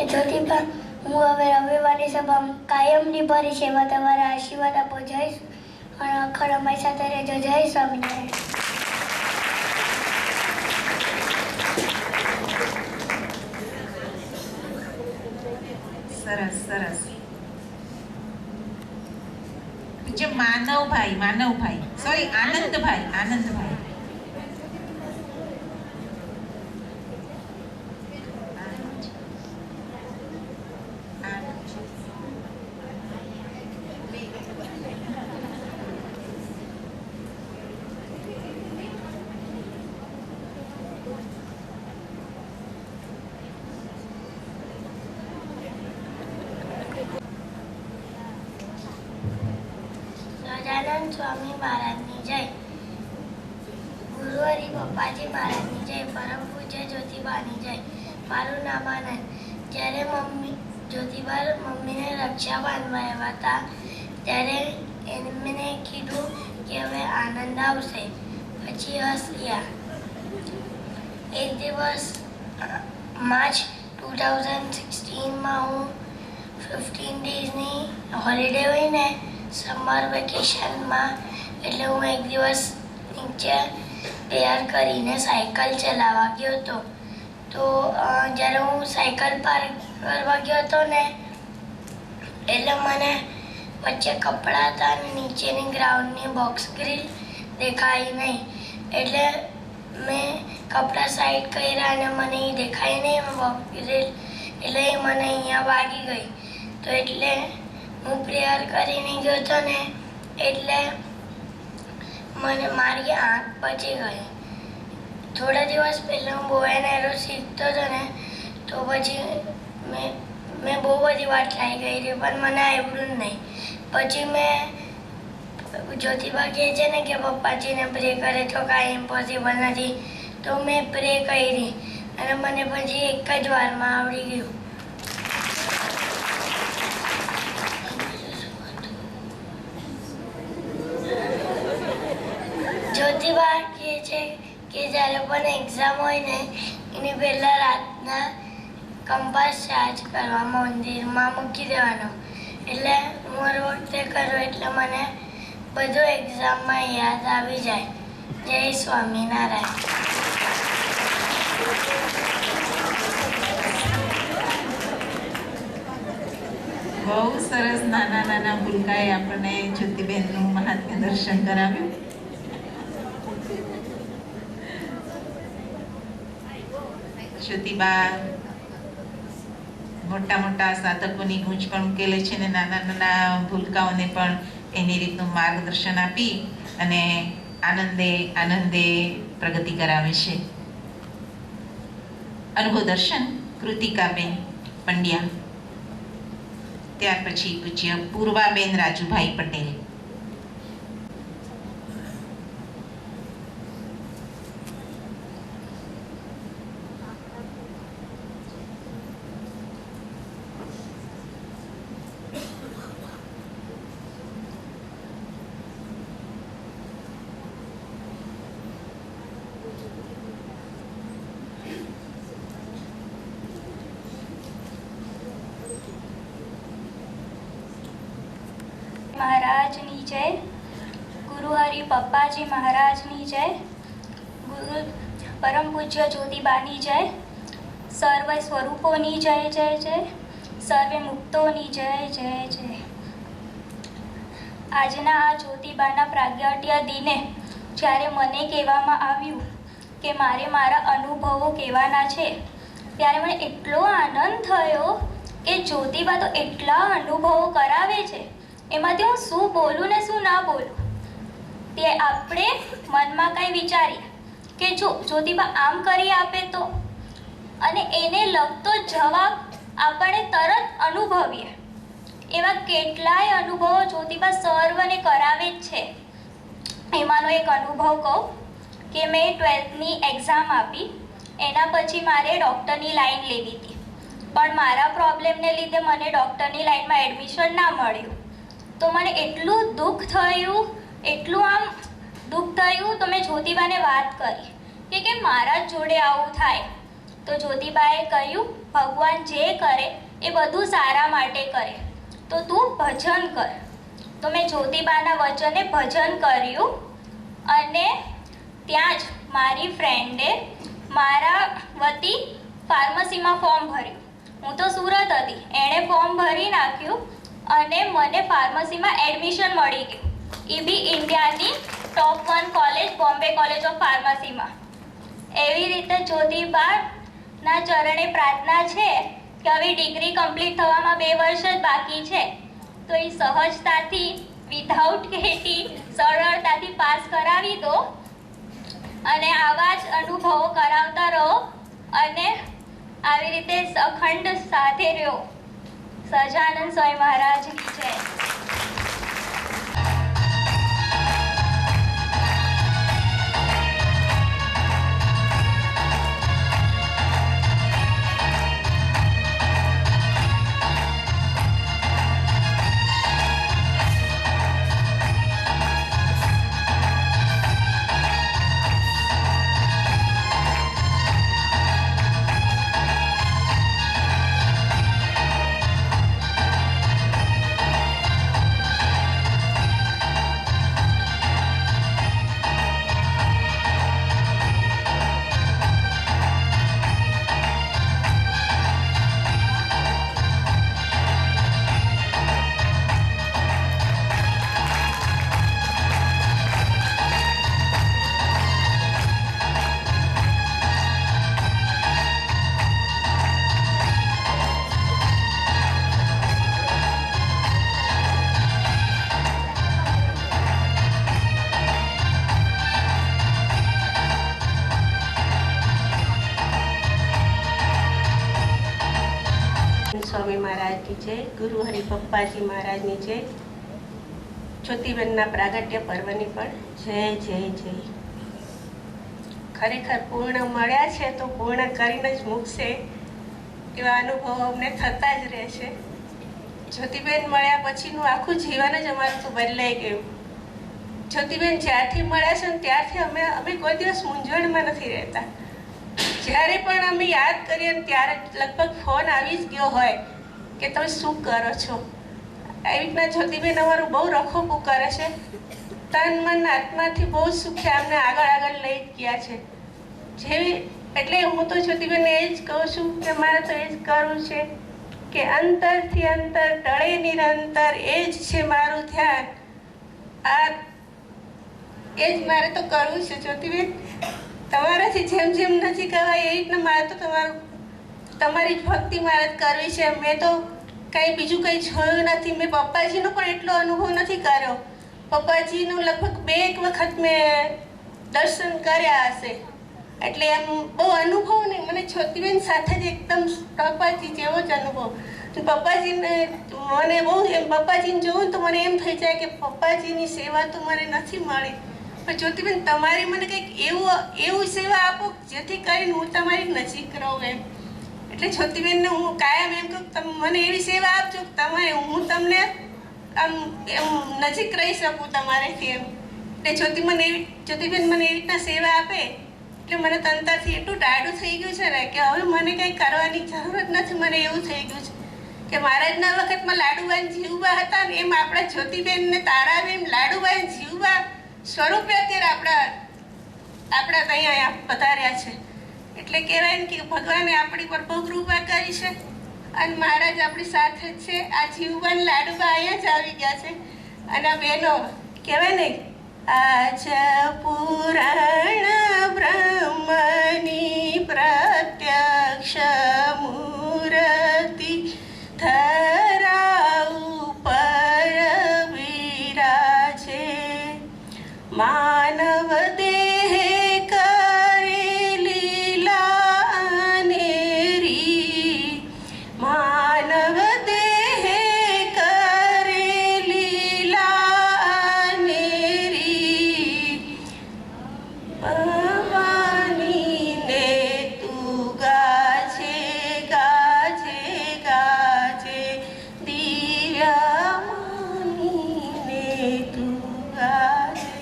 જ્યોતિબા, હું હવે રવિવારની સભામાં કાયમની ભરીશ, એમાં તમારા આશીર્વાદ આપો. જઈશ અને અખર અમારી સાથે રહેજો. જય સ્વામિનારાયણ. સરસ સરસ. જે માનવભાઈ સોરી આનંદભાઈ. સહજાનંદ સ્વામી મહારાજની જય, ગુરુ હરિપપ્પાજી મહારાજની જય, પરમ પૂજ્ય જ્યોતિબાની જય. મારું નામ આનંદ. જ્યારે જ્યોતિબા મમ્મીને રક્ષા બાંધવા આવ્યા હતા ત્યારે એમને કીધું કે હવે આનંદ આવશે, પછી હસ્યા. એક દિવસ માર્ચ 2016માં હું 15 ડેઝની હોલિડે હોય ને, સમર વેકેશનમાં, એટલે હું એક દિવસ નીચે તૈયાર કરીને સાયકલ ચલાવવા ગયો હતો. તો જ્યારે હું સાયકલ પાર્ક કરવા ગયો હતો ને, એટલે મને વચ્ચે કપડાં હતા અને નીચેની ગ્રાઉન્ડની બોક્સ ગ્રીલ દેખાઈ નહીં. એટલે મેં કપડાં સાઈડ કર્યા અને મને એ દેખાઈ નહીં બોક્સ ગ્રીલ, એટલે એ મને અહીંયા વાગી ગઈ. તો એટલે હું પ્રેયર કરીને ગયો હતો ને, એટલે મને મારી આંખ બચી ગઈ. થોડા દિવસ પહેલાં હું બોય એન્ડ એરો શીખતો હતો ને, તો પછી મેં બહુ બધી વાર ટ્રાય કરી પણ મને આવડ્યું જ નહીં. પછી મેં જ્યોતિબા કહે છે ને કે પપ્પાજીને પ્રે કરે તો કાંઈ ઇમ્પોસિબલ નથી, તો મેં પ્રે કરી અને મને પછી એક જ વારમાં આવડી ગયું. જ્યોતિબા કહે છે કે જ્યારે પણ એક્ઝામ હોય ને એની પહેલાં રાતના કંપાસ ચાર્જ કરવા મંદિરમાં મૂકી દેવાનો, એટલે હું હર વખતે કરું એટલે મને બધું એક્ઝામમાં યાદ આવી જાય. જય સ્વામિનારાયણ. બહુ સરસ. નાના ભૂલકાએ આપણને જ્યોતિબેનનું મહાત્મ્ય દર્શન કરાવ્યું. જ્યોતિબા મોટા સાધકોની ગૂંચ પણ ઉકેલે છે ને નાના ભૂલકાઓને પણ એની રીતનું માર્ગદર્શન આપી અને આનંદે પ્રગતિ કરાવે છે. અનુભવ દર્શન કૃતિકાબેન પંડ્યા. ત્યાર પછી પૂજ્ય પૂર્વાબેન રાજુભાઈ પટેલ. હરિ પપ્પાજી મહારાજની જય, ગુરુ પરમ પૂજ્ય જ્યોતિબાની જય, સર્વ સ્વરૂપોની જય જય જય, સર્વે મુક્તોની જય જય જય. આજના આ જ્યોતિબાના પ્રાગટ્ય દિને જ્યારે મને કહેવામાં આવ્યું કે મારે મારા અનુભવો કહેવાના છે, ત્યારે મને એટલો આનંદ થયો કે જ્યોતિબા તો એટલા અનુભવો કરાવે છે, એમાંથી હું શું બોલું ને શું ના બોલું. તે આપણે મનમાં કંઈ વિચારીએ કે જો જ્યોતિબા આમ કરી આપે તો, અને એને લગતો જવાબ આપણે તરત અનુભવીએ. એવા કેટલાય અનુભવો જ્યોતિબા સર્વને કરાવે જ છે. એમાંનો એક અનુભવ કહું કે મેં 12th એક્ઝામ આપી, એના પછી મારે ડૉક્ટરની લાઈન લેવી હતી, પણ મારા પ્રોબ્લેમને લીધે મને ડૉક્ટરની લાઈનમાં એડમિશન ના મળ્યું. તો મને એટલું દુઃખ થયું, એટલું આમ દુઃખ થયું, તો મેં જ્યોતિબાને વાત કરી કે કેમ મારા જ જોડે આવું થાય. તો જ્યોતિબાએ કહ્યું ભગવાન જે કરે એ બધું સારા માટે કરે, તો તું ભજન કર. તો મેં જ્યોતિબાના વચને ભજન કર્યું, અને ત્યાં જ મારી ફ્રેન્ડે મારા વતી ફાર્મસીમાં ફોર્મ ભર્યું. હું તો સુરત હતી, એણે ફોર્મ ભરી નાખ્યું અને મને ફાર્મસીમાં એડમિશન મળી ગયું. એ બી ઇન્ડિયાની ટોપ 1 કોલેજ, બોમ્બે કોલેજ ઓફ ફાર્મસીમાં. એવી રીતે જ્યોતિબાના ચરણે પ્રાર્થના છે કે હવે ડિગ્રી કમ્પ્લીટ થવામાં 2 વર્ષ જ બાકી છે, તો એ સહજતાથી વિધાઉટ કેટી સરળતાથી પાસ કરાવી દો, અને આવા જ અનુભવો કરાવતા રહો, અને આવી રીતે અખંડ સાથે રહ્યો. સહજાનંદ સ્વામી મહારાજની જય. સ્વામી મહારાજની જય, ગુરુ હરિ પપ્પાજી મહારાજની જય, જ્યોતિબેનના પ્રાગટ્ય પર્વની પણ જય જય જય. ખરેખર પૂર્ણ મળ્યા છે તો પૂર્ણ કરીને જ મૂકશે એવા અનુભવો અમને થતા જ રહેશે. જ્યોતિબેન મળ્યા પછીનું આખું જીવન જ અમારું તો બદલાઈ ગયું. જ્યોતિબેન જ્યારથી મળ્યા છે ને ત્યારથી અમે કોઈ દિવસ મૂંઝવણમાં નથી રહેતા. જ્યારે પણ અમે યાદ કરીએ ને ત્યારે લગભગ ફોન આવી જ ગયો હોય કે તમે શું કરો છો. એવી રીતના જ્યોતિબેન અમારું બહુ રખોપું કરે છે, તન મન આત્માથી બહુ સુખ્યા અમને આગળ લઈ ગયા છે. જેવી એટલે હું તો જ્યોતિબેનને એ જ કહું છું કે મારે તો એ જ કરવું છે કે અંતરથી અંતર ટળે નિરંતર, એ જ છે મારું ધ્યાન. આ એ જ મારે તો કરવું છે જ્યોતિબેન. તમારાથી જેમ જેમ નજીક આવાય એ રીતના મારે તો તમારી ભક્તિ મારે કરવી છે. મેં તો કંઈ બીજું કંઈ જોયું નથી. મેં પપ્પાજીનો પણ એટલો અનુભવ નથી કર્યો. પપ્પાજીનું લગભગ 2 વખત મેં દર્શન કર્યા હશે, એટલે એમ બહુ અનુભવ નહીં. મને જ્યોતિબેન સાથે જ એકદમ પપ્પાજી જેવો જ અનુભવ. પપ્પાજીને મને બહુ એમ પપ્પાજીને જોઉં તો મને એમ થઈ જાય કે પપ્પાજીની સેવા તો મને નથી મળી, પણ જ્યોતિબેન તમારી મને કંઈક એવું સેવા આપો જેથી કરીને હું તમારી નજીક રહું એમ. એટલે જ્યોતિબેનને હું કાયમ એમ કહું તમે મને એવી સેવા આપજો કે હું તમને આમ નજીક રહી શકું તમારેથી એમ. એટલે જ્યોતિબેન મને એવી રીતના સેવા આપે એટલે મને તંતરથી એટલું ટાઢું થઈ ગયું છે ને કે હવે મને કંઈ કરવાની જરૂર જ નથી. મને એવું થઈ ગયું છે કે મહારાજના વખતમાં લાડુબાઈ જીવબા હતા ને એમ આપણા જ્યોતિબેન ને તારાબેન લાડુબાઈ જીવબા સ્વરૂપે અત્યારે આપણા અહીંયા પધાર્યા છે. એટલે કહેવાય ને કે ભગવાને આપણી પર બહુ કૃપા કરી છે અને મહારાજ આપણી સાથે જ છે. આ જીવન લાડુબા અહીંયા જ આવી ગયા છે અને આ બહેનો કહેવાય ને આજ પુરાણ બ્રહ્મની પ્રત્યક્ષ મૂર્તિ ધરા ઉપર વિરાજે માનવ દેહ કરે લીલા અનેરી માનવ દેહ કરે લીલા અનેરી ભવાની ને તું ગાજે ગાજે ગાજે દિવ્યાની ને તું ગાજે.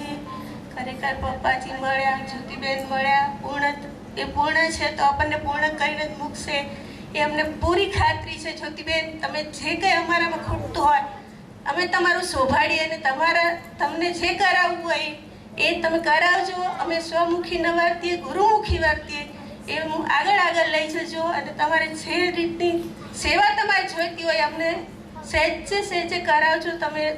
ખરેખર પપ્પાજી મળ્યા, જ્યોતિબેન મળ્યા, એ પૂર્ણ છે તો આપણને પૂર્ણ કરીને જ મૂકશે એ અમને પૂરી ખાતરી છે. જ્યોતિબેન, તમે જે કંઈ અમારામાં ખૂટતું હોય અમે તમારું શોભાડીએ અને તમને જે કરાવવું હોય એ તમે કરાવજો. અમે સ્વમુખી ન વર્તીએ, ગુરુમુખી વર્તીએ એ આગળ લઈ જજો અને તમારે જે રીતની સેવા તમારે જોઈતી હોય અમને સહેજે કરાવજો.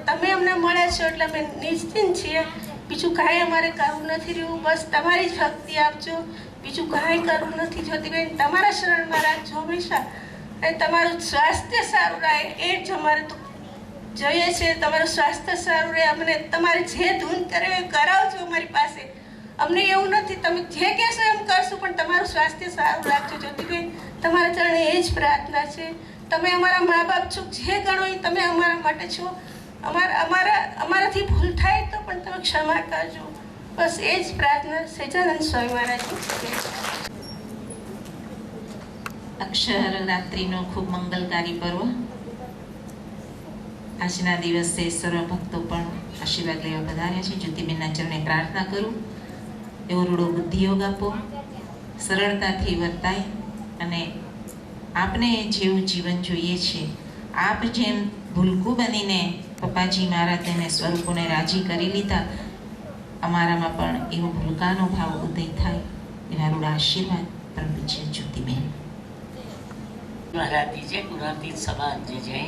તમે અમને મળ્યા છો એટલે અમે નિશ્ચિંત છીએ. બીજું કાંઈ અમારે કરવું નથી રહ્યું. બસ તમારી જ ભક્તિ આપજો, બીજું કાંઈ કરવું નથી. જ્યોતિબેન, તમારા શરણમાં રાખજો હંમેશા અને તમારું સ્વાસ્થ્ય સારું રહે એ જ અમારે તો જોઈએ છે. તમારું સ્વાસ્થ્ય સારું રહે, અમને તમારે જે ધૂન કરે એ કરાવજો અમારી પાસે. અમને એવું નથી, તમે જે કહેશો એમ કરશું, પણ તમારું સ્વાસ્થ્ય સારું રાખજો. જ્યોતિબેન, તમારા ચરણે એ જ પ્રાર્થના છે. તમે અમારા મા બાપ છો, જે ગણો એ તમે અમારા માટે છો. અમારાથી ભૂલ થાય તો પણ તમે ક્ષમા કરજો. બસ એ જ પ્રાર્થના સહજાનંદ સ્વામી મહારાજની. અક્ષર રાત્રિનો ખૂબ મંગલકારી પર્વ. આજના દિવસે સર્વ ભક્તો પણ આશીર્વાદ લેવા પધાર્યા છે. જ્યોતિબેનના ચરણે પ્રાર્થના કરું એવો રૂડો બુદ્ધિયોગ આપો, સરળતાથી વર્તાય અને આપને જેવું જીવન જોઈએ છે, આપ જેમ ભૂલકું બનીને પપ્પાજી મહારાજ તેને સ્વરૂપોને રાજી કરી લીધા, અમારામાં પણ એવો ભૂલકાનો ભાવ ઉદય થાય એવા રૂડા આશીર્વાદ પરમ પૂજ્ય જ્યોતિબેન મહારાજ જય, ગુણાતીત સમાજ જય,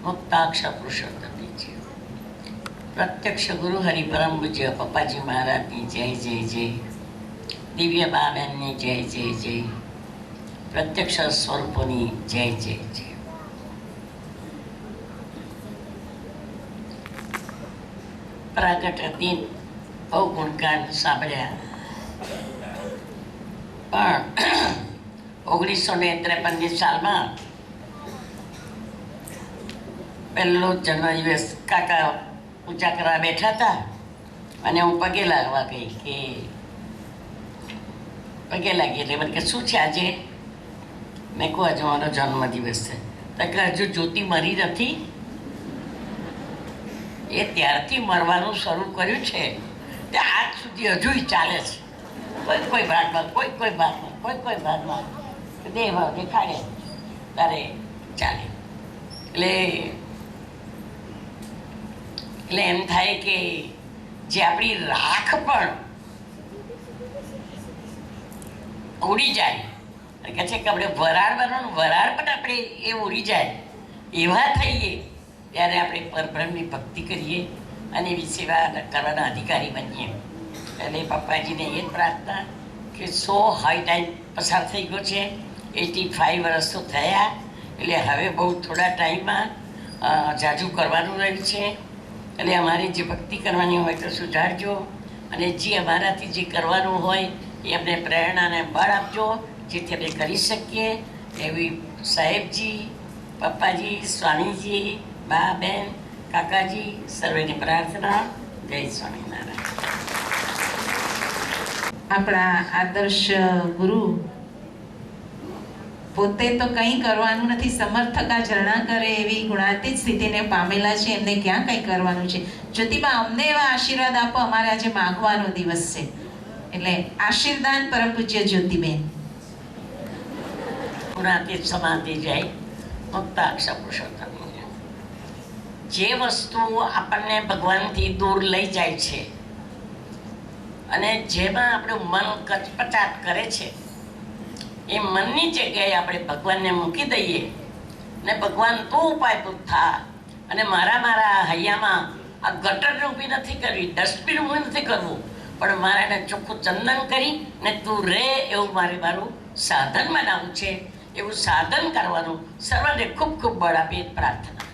મુક્તાક્ષર પુરુષોત્તમ જય, પ્રત્યક્ષ ગુરુ હરિ પરમ પૂજ્ય પપ્પાજી મહારાજની જય જય જય, દિવ્ય બા બહેનની જય જય જય, પ્રત્યક્ષ સ્વરૂપોની જય જય જય. પ્રાગટ દિન બહુ ગુણગાન સાંભળ્યા, પણ 1953 સાલમાં પહેલો જન્મદિવસ કાકા પૂજા કરવા બેઠા હતા અને હું પગે લાગવા ગઈ કે પગે લાગી એટલે મને કે શું છે આજે? મેં કહું આજે મારો જન્મદિવસ છે. તો કે હજુ જ્યોતિ મરી નથી, એ ત્યારથી મરવાનું શરૂ કર્યું છે તે આજ સુધી હજુય ચાલે છે. કોઈ ભાગમાં કોઈ ભાગમાં દેહ ભાવ દેખાડે ત્યારે ચાલે. એટલે એમ થાય કે જે આપણી રાખ પણ ઉડી જાય, કહે છે કે આપણે વરાળ બનવાનું, વરાળ પણ આપણે એ ઉડી જાય એવા થઈએ ત્યારે આપણે પરબ્રહ્મની ભક્તિ કરીએ અને એવી સેવા કરવાના અધિકારી બનીએ. એટલે પપ્પાજીને એ જ પ્રાર્થના કે 100 હાઈ ટાઈમ પસાર થઈ ગયો છે, 85 વર્ષ તો થયા, એટલે હવે બહુ થોડા ટાઈમમાં જાજુ કરવાનું રહ્યું છે. એટલે અમારે જે ભક્તિ કરવાની હોય તો સુધારજો અને જે અમારાથી જે કરવાનું હોય એ અમને પ્રેરણા અને બળ આપજો, જેથી અમે કરી શકીએ. એવી સાહેબજી, પપ્પાજી, સ્વામીજી, બા બેન, કાકાજી સર્વેની પ્રાર્થના. જય સ્વામિનારાયણ. આપણા આદર્શ ગુરુ પોતે તો કંઈ કરવાનું નથી, સમર્થકા ઝરણા કરે એવી ગુણાતીત સ્થિતિને પામેલા છે, એમને ક્યાં કંઈ કરવાનું છે. જ્યોતિબા, અમને એવા આશીર્વાદ આપો, અમારે આજે માગવાનો દિવસ છે. એટલે આશીર્વાદ પરમ પૂજ્ય જ્યોતિબેન. ગુણાતીત સમાધિ જય, મુક્તાક્ષર પુરુષોત્તમ. જે વસ્તુ આપણને ભગવાનથી દૂર લઈ જાય છે અને જેમાં આપણું મન કચપચાટ કરે છે એ મનની જગ્યાએ આપણે ભગવાનને મૂકી દઈએ ને ભગવાન તું ઉપાયભૂત થા અને મારા હૈયામાં આ ગટર ઊભી નથી કરવી, ડસ્ટબિન ઊભું નથી કરવું, પણ મારે એને ચોખ્ખું ચંદન કરી ને તું રે એવું મારું સાધન બનાવવું છે. એવું સાધન કરવાનું સર્વને ખૂબ ખૂબ બળ આપી પ્રાર્થના.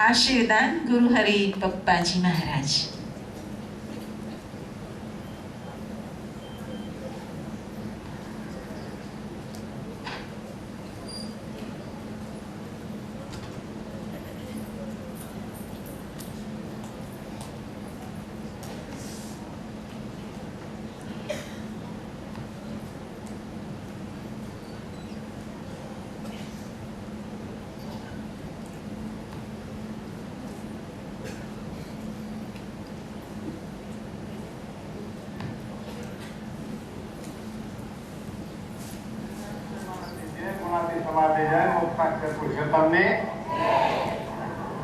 આશીર્વાદ ગુરુ હરિ પપ્પાજી મહારાજ.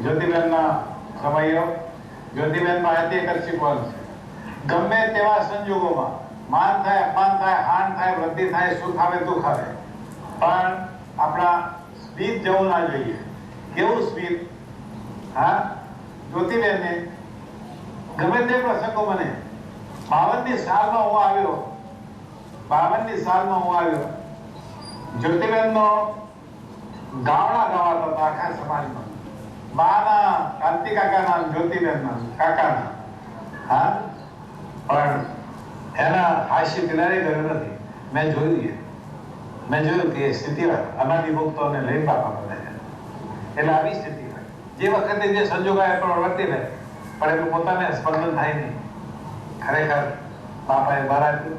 જ્યોતિબેનના સમયો જ્યોતિબેન માહિતી કરશી કોણ છે. ગમે તેવા સંજોગોમાં માન થાય, અપમાન થાય, હાન થાય, વૃદ્ધિ થાય, સુખ આવે દુઃખ આવે, પણ આપણા સ્મિત જવું ના જોઈએ. કેવું સ્મિત? હા, જ્યોતિબેનને ગમે તે પ્રસંગો મને 52ની સાલમાં હું આવ્યો જ્યોતિબેનનો ગાવડા ગવાતો હતો આખા સમાજમાં. બાના કાંતિ કાકાના, જ્યોતિબેનના કાકાના. હા, પણ એના હાસ્ય કિનારે ગયો નથી. મેં જોયું કે સ્થિતિ હોય અનાદિમુક્તોને લઈને બાપા બધા. એટલે આવી સ્થિતિ હોય જે વખતે જે સંજોગ આવે પણ વર્તી રહે, પણ એનું પોતાને સ્પંદન થાય નહીં. ખરેખર બાપાએ બરાતું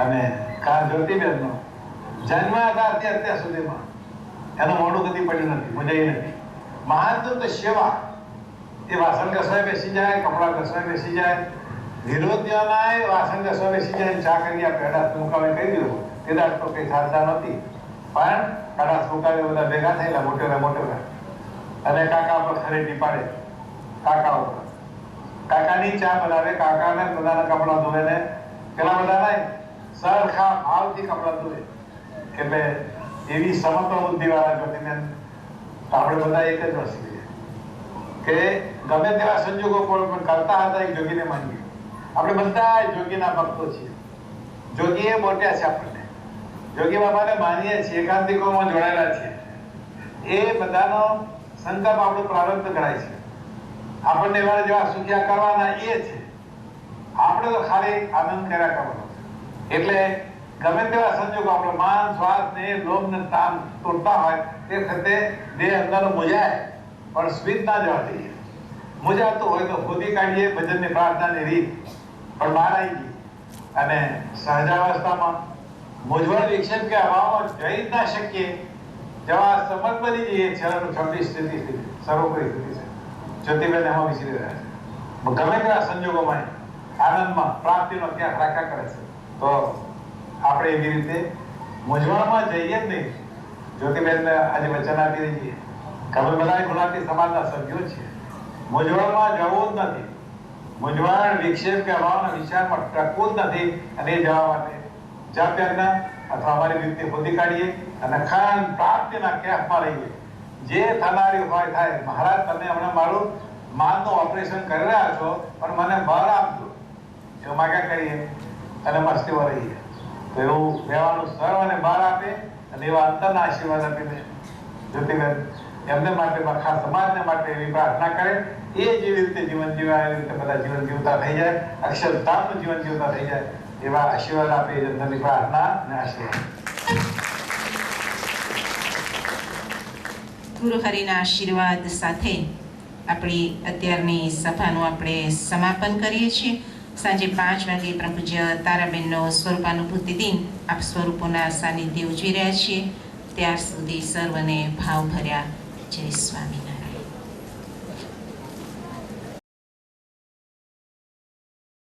અને જ્યોતિબેનનો જન્મ હતા અત્યાર સુધીમાં એનું મોઢું કદી પડ્યું નથી, મુજાઈ નથી. મહાન તો સેવા, એ વાસણ ઘસવા બેસી જાય, કપડા ઘસવા બેસી જાય, વિરોધીઓના વાસણ ઘસવા બેસી જાય, ચા કરી પેડાસ મુકાવે કહી દીધું. પેદાશ તો કઈ ચાલતા નથી, પણ પેડાસ મુકાવે બધા ભેગા થયેલા મોટેરા અને કાકા પર ખરેટી પાડે. કાકા ઉપર કાકાની ચા બનાવે, કાકાને બધાના કપડા ધોવે ને પેલા બધા સરખા ભાવથી કપડા ધોવે. એટલે એવી સમત્વ બુદ્ધિ વાળા જ્યોતિબેન આપણે બધા એક જ વસ્તુ કે ગમે તેવા સંજોગો પણ કરતા હતા એક જોગીને માનીએ. આપણે બધા જોગીના ભક્તો છીએ. જોગી એ મોટ્યા છે આપણને, જોગી બાબાને માનીએ છીએ, એકાંતિકોમાં જોડાયેલા છીએ. એ બધાનો સંકલ્પ આપણો પ્રારબ્ધ ગણાય છે. આપણને એવા જેવા સુખ્યા કરવાના એ છે. આપણે તો ખાલી આનંદ કર્યા કરવાનો. એટલે ગમે તેવા સંજોગો આપણો માન, સ્વાર્થ ને લોભ ને તામ તોડતા હોય તે વખતે દેહ અંદરનો મુજાય, પણ સ્મિત ના જવા દઈએ. મુજાતું હોય તો ખોદી કાઢીએ ભજનની પ્રાર્થનાની રીત, પણ બહાર આવી ગઈ અને સહજાવસ્થામાં મૂંઝવણ વિક્ષેપ કે અભાવમાં જઈ જ ના શકીએ જેવા સમજ બની જઈએ. 26 સ્થિતિ સર્વોપરી સ્થિતિ છે. જ્યોતિબેન એમાં વિસરી રહ્યા છે. ગમે તેવા સંજોગોમાં આનંદમાં પ્રાપ્તિનો ત્યાગ રાખ્યા કરે છે. તો આપણે એવી રીતે મૂંઝવણમાં જઈએ જ નહીં. જ્યોતિબેન આજે વચન આપી રહી છીએ કે અમે બધા ગુણાતી સમાજના સભ્યો છીએ. મૂંઝવણમાં જવું જ નથી. મૂંઝવણ વિક્ષેપ કે અભાવના વિચારમાં ટકવું જ નથી. અને એ જવા માટે જપ યજ્ઞ અથવા અમારી રીતે ખોદી કાઢીએ અને ખાન પ્રાપ્તિના કેફમાં રહીએ. જે થનારી હોય થાય. મહારાજ, તમે હમણાં મારું માનનું ઓપરેશન કરી રહ્યા છો, પણ મને બળ આપજો એવું માગ્યા કરીએ અને મસ્તીમાં રહીએ. તો એવું રહેવાનું સર્વને બળ આપે અને એવા અંતરના આશીર્વાદ આપીને જ્યોતિબેન એમને માટે, આખા સમાજને માટે એવી પ્રાર્થના કરે. એ જેવી રીતે જીવન જીવા એવી રીતે બધા જીવન જીવતા થઈ જાય, અક્ષરધામનું જીવન જીવતા થઈ જાય એવા આશીર્વાદ આપે. જનતાની પ્રાર્થના અને આશીર્વાદ. ગુરુ હરિના આશીર્વાદ સાથે આપણી અત્યારની સભાનું આપણે સમાપન કરીએ છીએ. સાંજે 5 વાગે પરમ પૂજ્ય તારાબેનનો સ્વરૂપાનુભૂતિ દિન આપ સ્વરૂપોના સાનિધ્ય ઉજવી રહ્યા છીએ. ત્યાર સુધી સર્વને ભાવભર્યા જય સ્વામી.